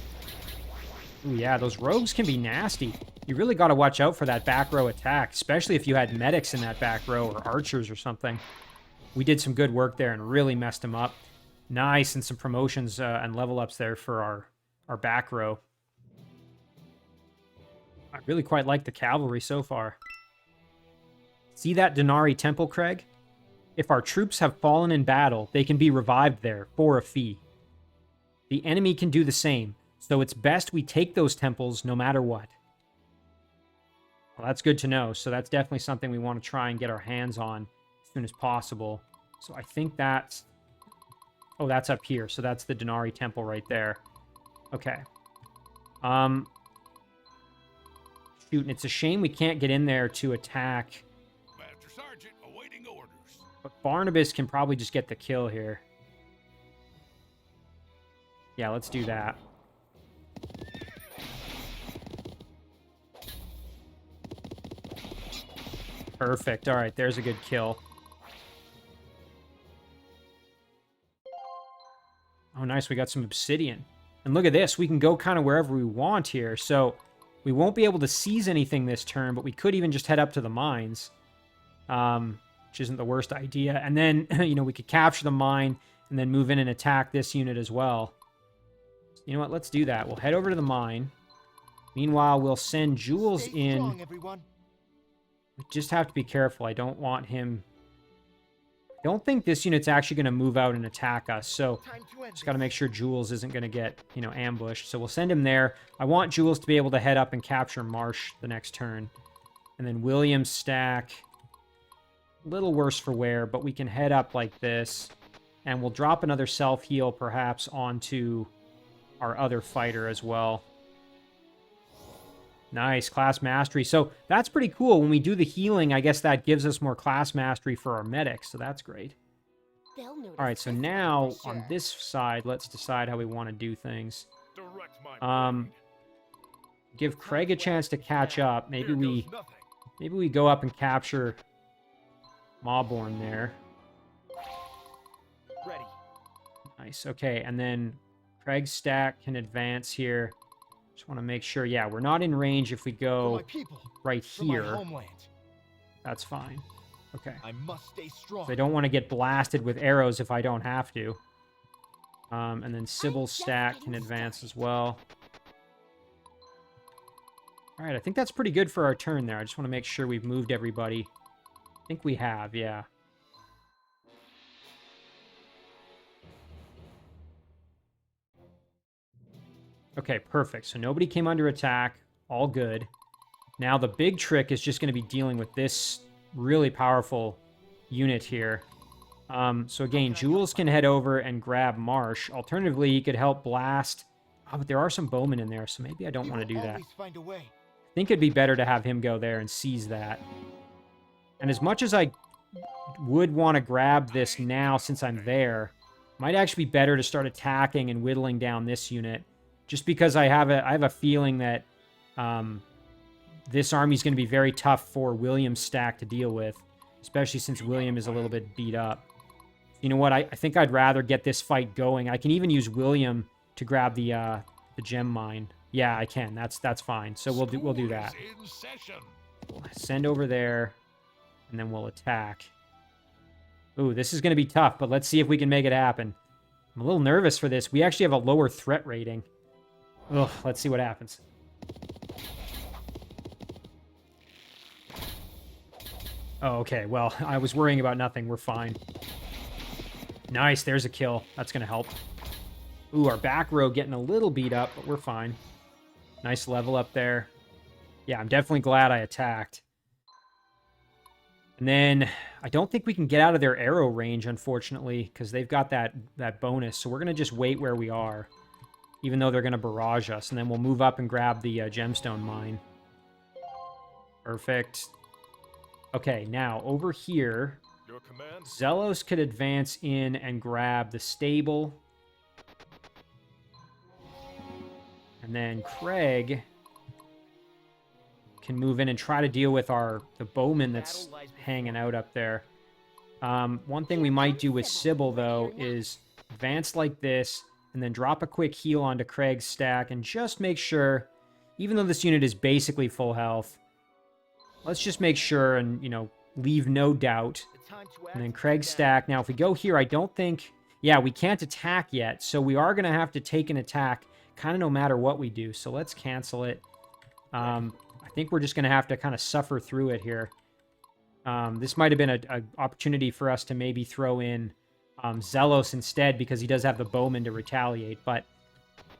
A: Ooh, yeah, those rogues can be nasty. You really got to watch out for that back row attack, especially if you had medics in that back row or archers or something. We did some good work there and really messed them up. Nice, and some promotions and level ups there for our back row. I really quite like the cavalry so far. See that Denari Temple, Craig? If our troops have fallen in battle, they can be revived there for a fee. The enemy can do the same, so it's best we take those temples no matter what. Well, that's good to know. So that's definitely something we want to try and get our hands on as soon as possible. So I think that's... Oh, that's up here. So that's the Denari Temple right there. Okay. Shoot, and it's a shame we can't get in there to attack.
B: Master Sergeant, awaiting orders.
A: But Barnabas can probably just get the kill here. Yeah, let's do that. Perfect. All right, there's a good kill. Oh, nice. We got some obsidian. And look at this. We can go kind of wherever we want here. So we won't be able to seize anything this turn, but we could even just head up to the mines, which isn't the worst idea. And then, you know, we could capture the mine and then move in and attack this unit as well. You know what? Let's do that. We'll head over to the mine. Meanwhile, we'll send Jules in.
B: Strong, everyone.
A: We just have to be careful. I don't want him... I don't think this unit's actually going to move out and attack us, so just got to make sure Jules isn't going to get, you know, ambushed. So we'll send him there. I want Jules to be able to head up and capture Marsh the next turn. And then William's stack, a little worse for wear, but we can head up like this. And we'll drop another self-heal perhaps onto our other fighter as well. Nice, class mastery. So that's pretty cool. When we do the healing, I guess that gives us more class mastery for our medics, so that's great. All right, so now on this side, let's decide how we want to do things. Give Craig a chance to catch up. Maybe we go up and capture Mawborn there.
B: Ready.
A: Nice. Okay, and then Craig's stack can advance here. Just want to make sure, yeah, we're not in range if we go right here. That's fine. Okay.
B: I must stay strong.
A: So I don't want to get blasted with arrows if I don't have to. And then Sybil's stack can advance as well. All right, I think that's pretty good for our turn there. I just want to make sure we've moved everybody. I think we have, yeah. Okay, perfect. So nobody came under attack. All good. Now the big trick is just going to be dealing with this really powerful unit here. So again, Jules can head over and grab Marsh. Alternatively, he could help blast. Oh, but there are some bowmen in there, so maybe I don't want to do that. I think it'd be better to have him go there and seize that. And as much as I would want to grab this now since I'm there, might actually be better to start attacking and whittling down this unit. Just because I have a feeling that this army is going to be very tough for William's stack to deal with, especially since William is a little bit beat up. You know what? I think I'd rather get this fight going. I can even use William to grab the gem mine. Yeah, I can. That's fine. So we'll do that. We'll send over there. And then we'll attack. Ooh, this is going to be tough, but let's see if we can make it happen. I'm a little nervous for this. We actually have a lower threat rating. Ugh, let's see what happens. Oh, okay. Well, I was worrying about nothing. We're fine. Nice. There's a kill. That's going to help. Ooh, our back row getting a little beat up, but we're fine. Nice level up there. Yeah, I'm definitely glad I attacked. And then I don't think we can get out of their arrow range, unfortunately, because they've got that bonus. So we're going to just wait where we are, even though they're going to barrage us. And then we'll move up and grab the gemstone mine. Perfect. Okay, now over here,
B: Your command.
A: Zelos could advance in and grab the stable. And then Craig can move in and try to deal with the bowman that's hanging out up there. One thing we might do with Sybil, though, is advance like this and then drop a quick heal onto Craig's stack and just make sure, even though this unit is basically full health, let's just make sure and, leave no doubt. And then Craig's stack. Now, if we go here, I don't think... Yeah, we can't attack yet, so we are going to have to take an attack kind of no matter what we do. So let's cancel it. I think we're just going to have to kind of suffer through it here. This might have been an opportunity for us to maybe throw in Zelos instead because he does have the bowman to retaliate, but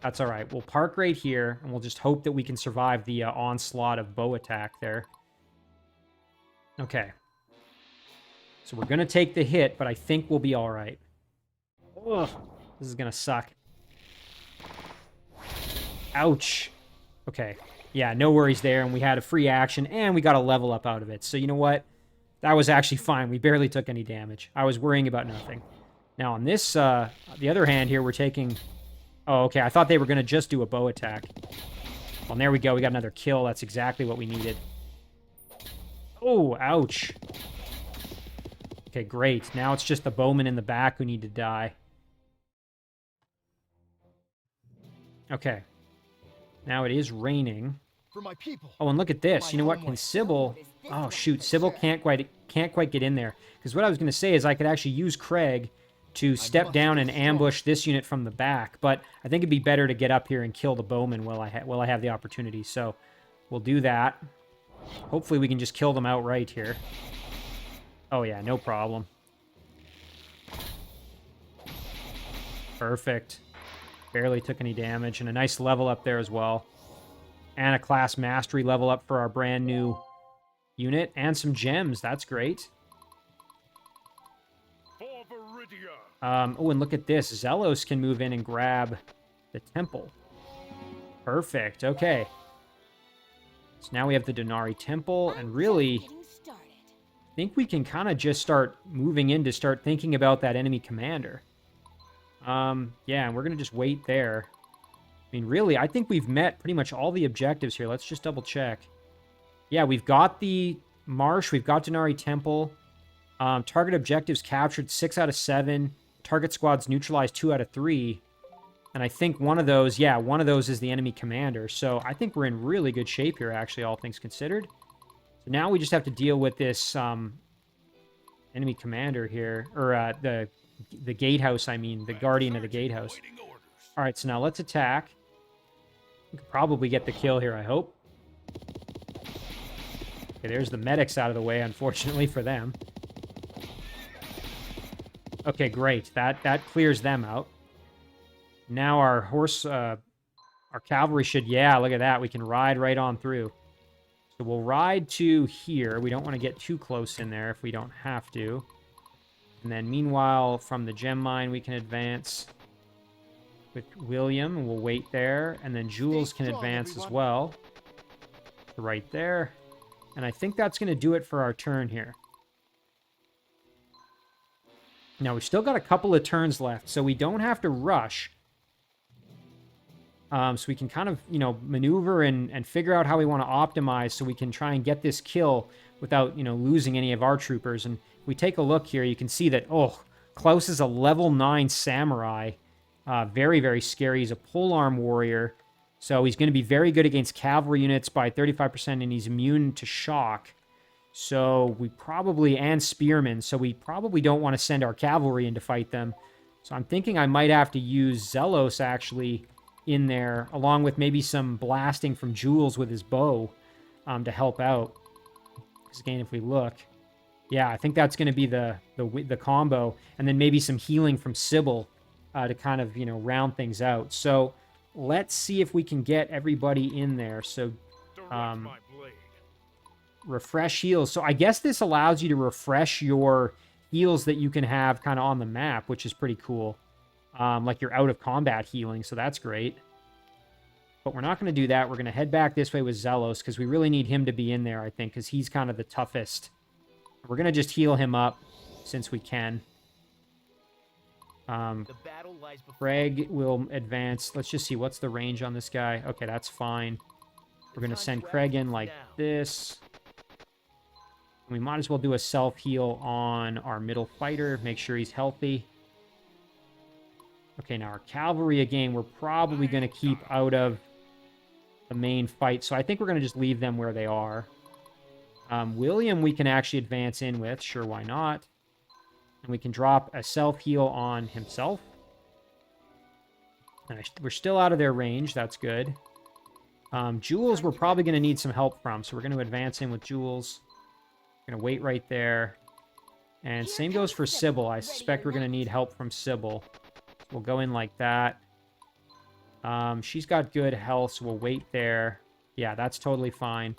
A: that's all right. We'll park right here, and we'll just hope that we can survive the onslaught of bow attack there. Okay. So we're going to take the hit, but I think we'll be all right. Ugh, this is going to suck. Ouch. Okay. Yeah, no worries there, and we had a free action, and we got a level up out of it. So you know what? That was actually fine. We barely took any damage. I was worrying about nothing. Now on this, the other hand here, we're taking... Oh, okay, I thought they were going to just do a bow attack. Well, there we go. We got another kill. That's exactly what we needed. Oh, ouch. Okay, great. Now it's just the bowmen in the back who need to die. Okay. Now it is raining.
B: For my people.
A: Oh, and look at this. You know what? Can Sybil... Oh, shoot. Sybil can't quite get in there. Because what I was going to say is I could actually use Craig to step down and ambush this unit from the back. But I think it'd be better to get up here and kill the bowman while I have the opportunity. So we'll do that. Hopefully we can just kill them outright here. Oh, yeah. No problem. Perfect. Barely took any damage. And a nice level up there as well. And a class mastery level up for our brand new unit. And some gems. That's great. Oh, and look at this. Zelos can move in and grab the temple. Perfect. Okay. So now we have the Denari Temple. And really, I think we can kind of just start moving in to start thinking about that enemy commander. Yeah, and we're going to just wait there. I mean, really, I think we've met pretty much all the objectives here. Let's just double check. Yeah, we've got the Marsh. We've got Denari Temple. Target objectives captured 6 out of 7. Target squads neutralized 2 out of 3. And I think one of those, yeah, one of those is the enemy commander. So I think we're in really good shape here, actually, all things considered. So now we just have to deal with this enemy commander here. Or the gatehouse, I mean. The guardian of the gatehouse. All right, so now let's attack. We could probably get the kill here, I hope. Okay, there's the medics out of the way, unfortunately for them. Okay, great. That clears them out. Now our horse, our cavalry should, yeah, look at that. We can ride right on through. So we'll ride to here. We don't want to get too close in there if we don't have to. And then meanwhile, from the gem mine, we can advance with William, and we'll wait there. And then Jules can advance as well. Right there. And I think that's going to do it for our turn here. Now, we've still got a couple of turns left, so we don't have to rush. So we can kind of, maneuver and figure out how we want to optimize so we can try and get this kill without, losing any of our troopers. And if we take a look here, you can see that, Klaus is a level 9 samurai. Very, very scary. He's a polearm warrior. So he's going to be very good against cavalry units by 35%, and he's immune to shock. So we probably, and spearmen, so we probably don't want to send our cavalry in to fight them. So I'm thinking I might have to use Zelos actually in there, along with maybe some blasting from Jules with his bow to help out. Because again, if we look, yeah, I think that's going to be the combo, and then maybe some healing from Sybil to kind of, you know, round things out. So let's see if we can get everybody in there. So refresh heals. So I guess this allows you to refresh your heals that you can have kind of on the map, which is pretty cool. Like your out of combat healing, so that's great. But we're not going to do that. We're going to head back this way with Zelos, because we really need him to be in there, I think, because he's kind of the toughest. We're going to just heal him up since we can. Craig will advance. Let's just see, what's the range on this guy? Okay, that's fine. We're going to send Craig in like this. We might as well do a self-heal on our middle fighter, make sure he's healthy. Okay, now our cavalry, again, we're probably going to keep out of the main fight, so I think we're going to just leave them where they are. William we can actually advance in with, sure, why not? And we can drop a self-heal on himself. And we're still out of their range, that's good. Jules we're probably going to need some help from, so we're going to advance in with Jules. Going to wait right there. And same goes for Sybil. I suspect we're going to need help from Sybil. We'll go in like that. She's got good health, so we'll wait there. Yeah, that's totally fine.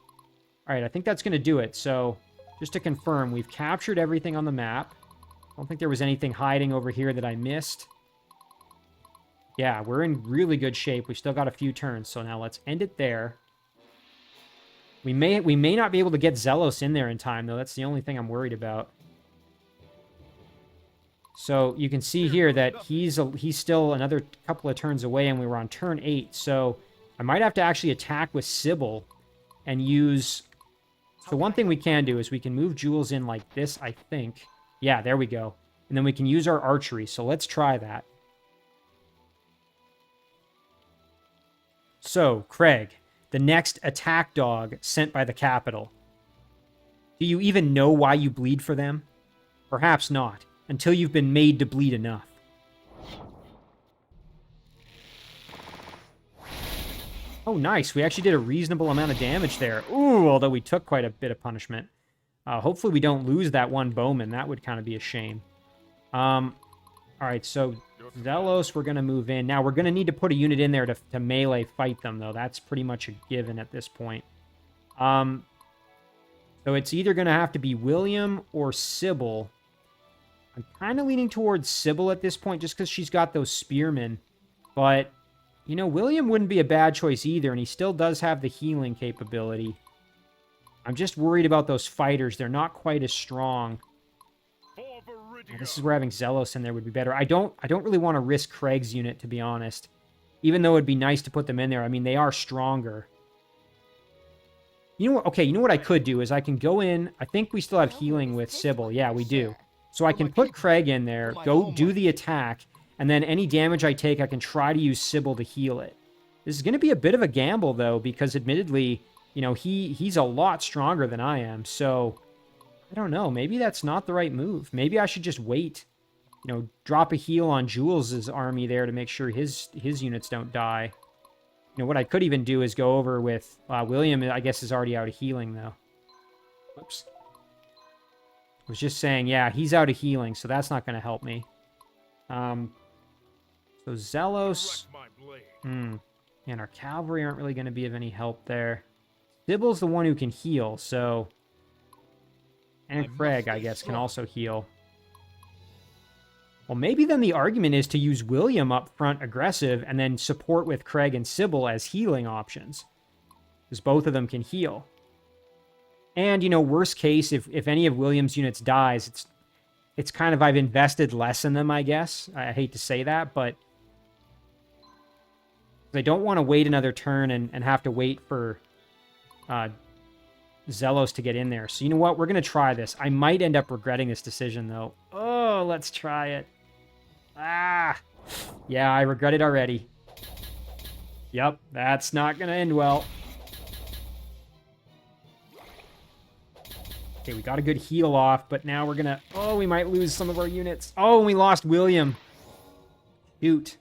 A: All right, I think that's going to do it. So just to confirm, we've captured everything on the map. I don't think there was anything hiding over here that I missed. Yeah, we're in really good shape. We still got a few turns, so now let's end it there. We may not be able to get Zelos in there in time, though. That's the only thing I'm worried about. So you can see here that he's still another couple of turns away, and we were on turn 8. So I might have to actually attack with Sybil and use... So one thing we can do is we can move Jules in like this, I think. Yeah, there we go. And then we can use our archery. So let's try that. So, Craig, the next attack dog sent by the capital. Do you even know why you bleed for them? Perhaps not, until you've been made to bleed enough. Oh, nice. We actually did a reasonable amount of damage there. Ooh, although we took quite a bit of punishment. Hopefully we don't lose that one bowman. That would kind of be a shame. All right, so Zelos, we're going to move in. Now, we're going to need to put a unit in there to melee fight them, though. That's pretty much a given at this point. So it's either going to have to be William or Sybil. I'm kind of leaning towards Sybil at this point, just because she's got those spearmen. But, you know, William wouldn't be a bad choice either, and he still does have the healing capability. I'm just worried about those fighters. They're not quite as strong. This is where having Zelos in there would be better. I don't really want to risk Craig's unit, to be honest. Even though it'd be nice to put them in there. I mean, they are stronger. You know what? Okay, you know what I could do is I can go in. I think we still have healing with Sybil. Yeah, we do. So I can put Craig in there, go do the attack, and then any damage I take, I can try to use Sybil to heal it. This is going to be a bit of a gamble, though, because admittedly, you know, he's a lot stronger than I am. So, I don't know. Maybe that's not the right move. Maybe I should just wait. You know, drop a heal on Jules' army there to make sure his units don't die. You know, what I could even do is go over with William, I guess, is already out of healing, though. Whoops. I was just saying, yeah, he's out of healing, so that's not going to help me. So Zelos. And our cavalry aren't really going to be of any help there. Sybil's the one who can heal, so... And Craig, I guess, can also heal. Well, maybe then the argument is to use William up front aggressive and then support with Craig and Sybil as healing options. Because both of them can heal. And, you know, worst case, if any of William's units dies, it's kind of, I've invested less in them, I guess. I hate to say that, but I don't want to wait another turn and have to wait for Zelos to get in there. So you know what? We're going to try this. I might end up regretting this decision, though. Oh, let's try it. Ah! Yeah, I regret it already. Yep, that's not going to end well. Okay, we got a good heal off, but now we're gonna... Oh, we might lose some of our units. Oh, and we lost William. Shoot.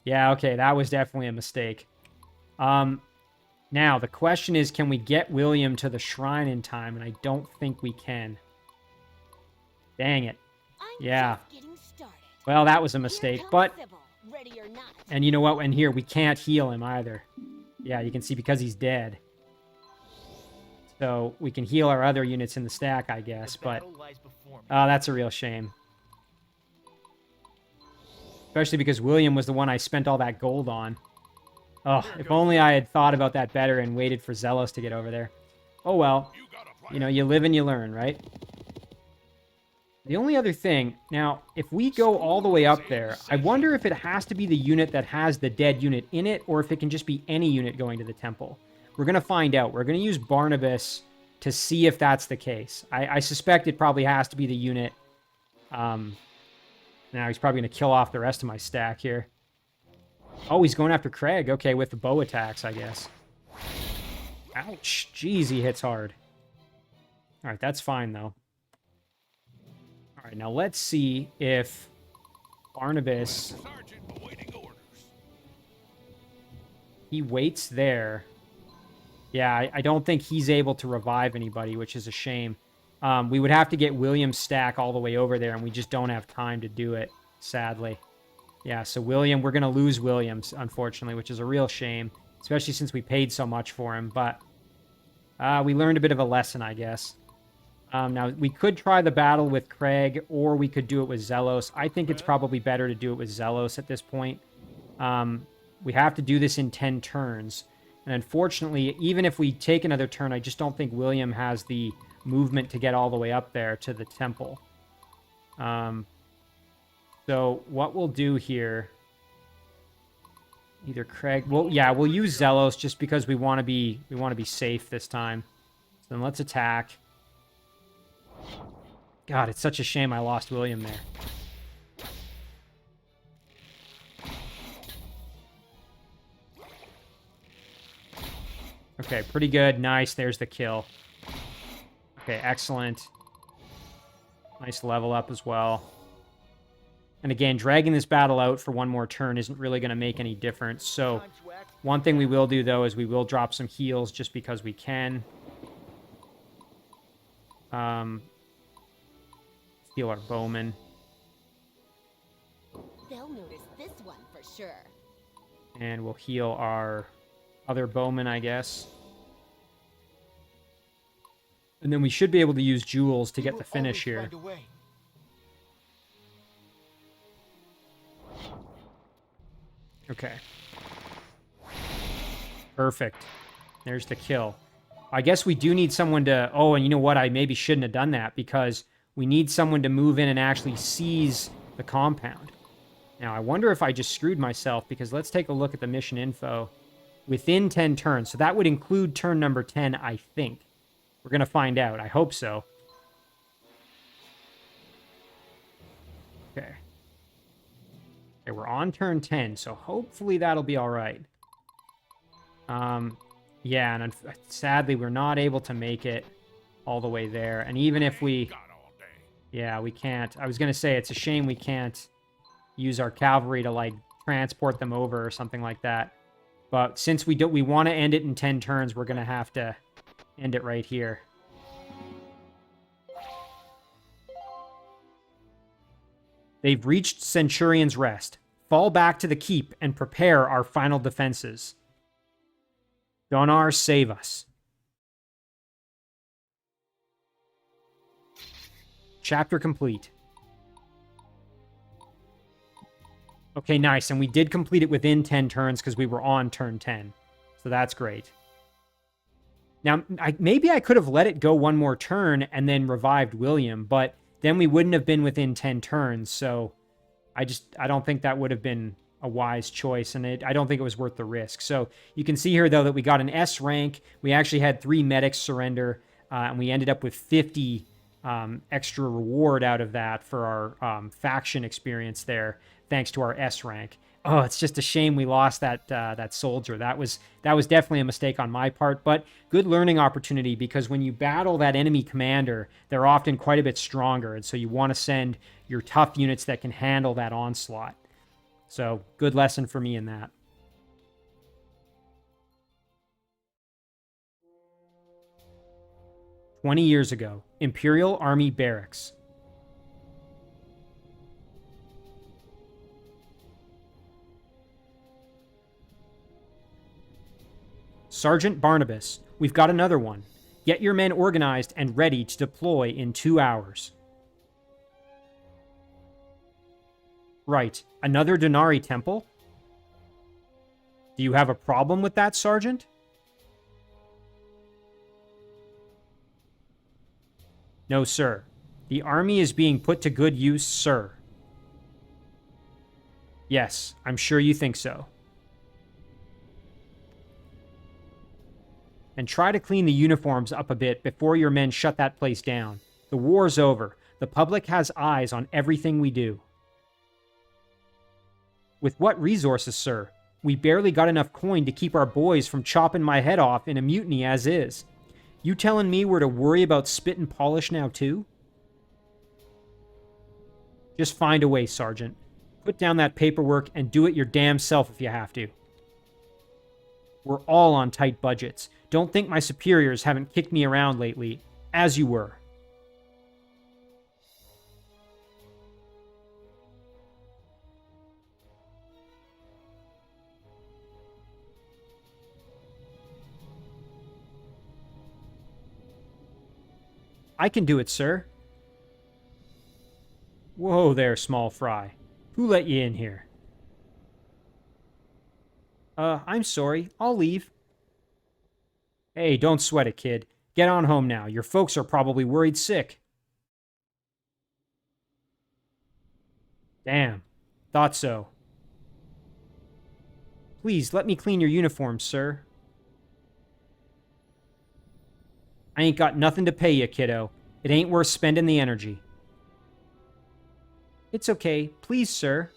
A: Yeah, okay, that was definitely a mistake. Now, the question is, can we get William to the shrine in time? And I don't think we can. Dang it. Yeah. Well, that was a mistake, but... And you know what? And here, we can't heal him either. Yeah, you can see because he's dead. So we can heal our other units in the stack, I guess, but... Oh, that's a real shame. Especially because William was the one I spent all that gold on. Oh, if only I had thought about that better and waited for Zelos to get over there. Oh well. You know, you live and you learn, right? The only other thing... Now, if we go all the way up there, I wonder if it has to be the unit that has the dead unit in it, or if it can just be any unit going to the temple. We're going to find out. We're going to use Barnabas to see if that's the case. I suspect it probably has to be the unit. Now he's probably going to kill off the rest of my stack here. Oh, he's going after Craig. Okay, with the bow attacks, I guess. Ouch. Jeez, he hits hard. All right, that's fine, though. All right, now let's see if Barnabas... He waits there. Yeah, I don't think he's able to revive anybody, which is a shame. We would have to get William's stack all the way over there, and we just don't have time to do it, sadly. Yeah, so William, we're going to lose Williams, unfortunately, which is a real shame, especially since we paid so much for him. But we learned a bit of a lesson, I guess. Now, we could try the battle with Craig, or we could do it with Zelos. I think it's probably better to do it with Zelos at this point. We have to do this in 10 turns. And unfortunately, even if we take another turn, I just don't think William has the movement to get all the way up there to the temple. So what we'll do here... Either Craig... Well, yeah, we'll use Zelos just because we want to be safe this time. So then let's attack. God, it's such a shame I lost William there. Okay, pretty good. Nice. There's the kill. Okay, excellent. Nice level up as well. And again, dragging this battle out for one more turn isn't really going to make any difference. So one thing we will do, though, is we will drop some heals just because we can. Heal our bowman.
C: They'll notice this one for sure.
A: And we'll heal our other bowman, I guess. And then we should be able to use jewels to get the finish here. Okay. Perfect. There's the kill. I guess we do need someone to... Oh, and you know what? I maybe shouldn't have done that because we need someone to move in and actually seize the compound. Now, I wonder if I just screwed myself because let's take a look at the mission info. Within 10 turns. So that would include turn number 10, I think. We're going to find out. I hope so. Okay. Okay, we're on turn 10, so hopefully that'll be all right. Yeah, and sadly, we're not able to make it all the way there. And even if we... Yeah, we can't. I was going to say, it's a shame we can't use our cavalry to, like, transport them over or something like that. But since we want to end it in 10 turns, we're going to have to end it right here. They've reached Centurion's Rest. Fall back to the keep and prepare our final defenses. Donar, save us. Chapter complete. Okay, nice. And we did complete it within 10 turns because we were on turn 10. So that's great. Now, maybe I could have let it go one more turn and then revived William, but then we wouldn't have been within 10 turns, so I don't think that would have been a wise choice, and I don't think it was worth the risk. So you can see here, though, that we got an S rank. We actually had 3 medics surrender, and we ended up with 50 extra reward out of that for our faction experience there, thanks to our S rank. Oh, it's just a shame we lost that soldier. That was definitely a mistake on my part, but good learning opportunity, because when you battle that enemy commander, they're often quite a bit stronger, and so you want to send your tough units that can handle that onslaught. So good lesson for me in that. "20 years ago, Imperial Army Barracks. Sergeant Barnabas, we've got another one. Get your men organized and ready to deploy in 2 hours. Right, another Denari temple? Do you have a problem with that, Sergeant? No, sir. The army is being put to good use, sir. Yes, I'm sure you think so. And try to clean the uniforms up a bit before your men shut that place down. The war's over. The public has eyes on everything we do. With what resources, sir? We barely got enough coin to keep our boys from chopping my head off in a mutiny as is. You telling me we're to worry about spit and polish now too? Just find a way, Sergeant. Put down that paperwork and do it your damn self if you have to. We're all on tight budgets. Don't think my superiors haven't kicked me around lately, as you were. I can do it, sir. Whoa there, small fry. Who let you in here? I'm sorry. I'll leave. Hey, don't sweat it, kid. Get on home now. Your folks are probably worried sick. Damn. Thought so. Please, let me clean your uniform, sir. I ain't got nothing to pay you, kiddo. It ain't worth spending the energy. It's okay. Please, sir.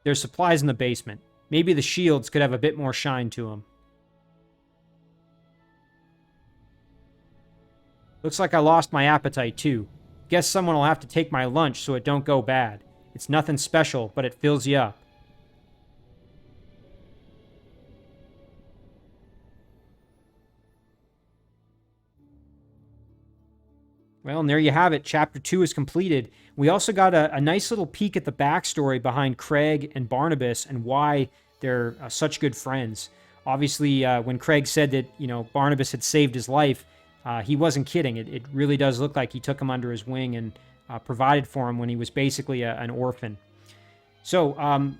A: There's supplies in the basement. Maybe the shields could have a bit more shine to them. Looks like I lost my appetite, too. Guess someone will have to take my lunch so it don't go bad. It's nothing special, but it fills you up. Well, and there you have it. Chapter 2 is completed. We also got a nice little peek at the backstory behind Craig and Barnabas and why they're such good friends. Obviously, when Craig said that, Barnabas had saved his life, he wasn't kidding. It really does look like he took him under his wing and provided for him when he was basically an orphan. So,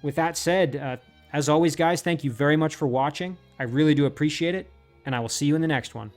A: with that said, as always, guys, thank you very much for watching. I really do appreciate it, and I will see you in the next one.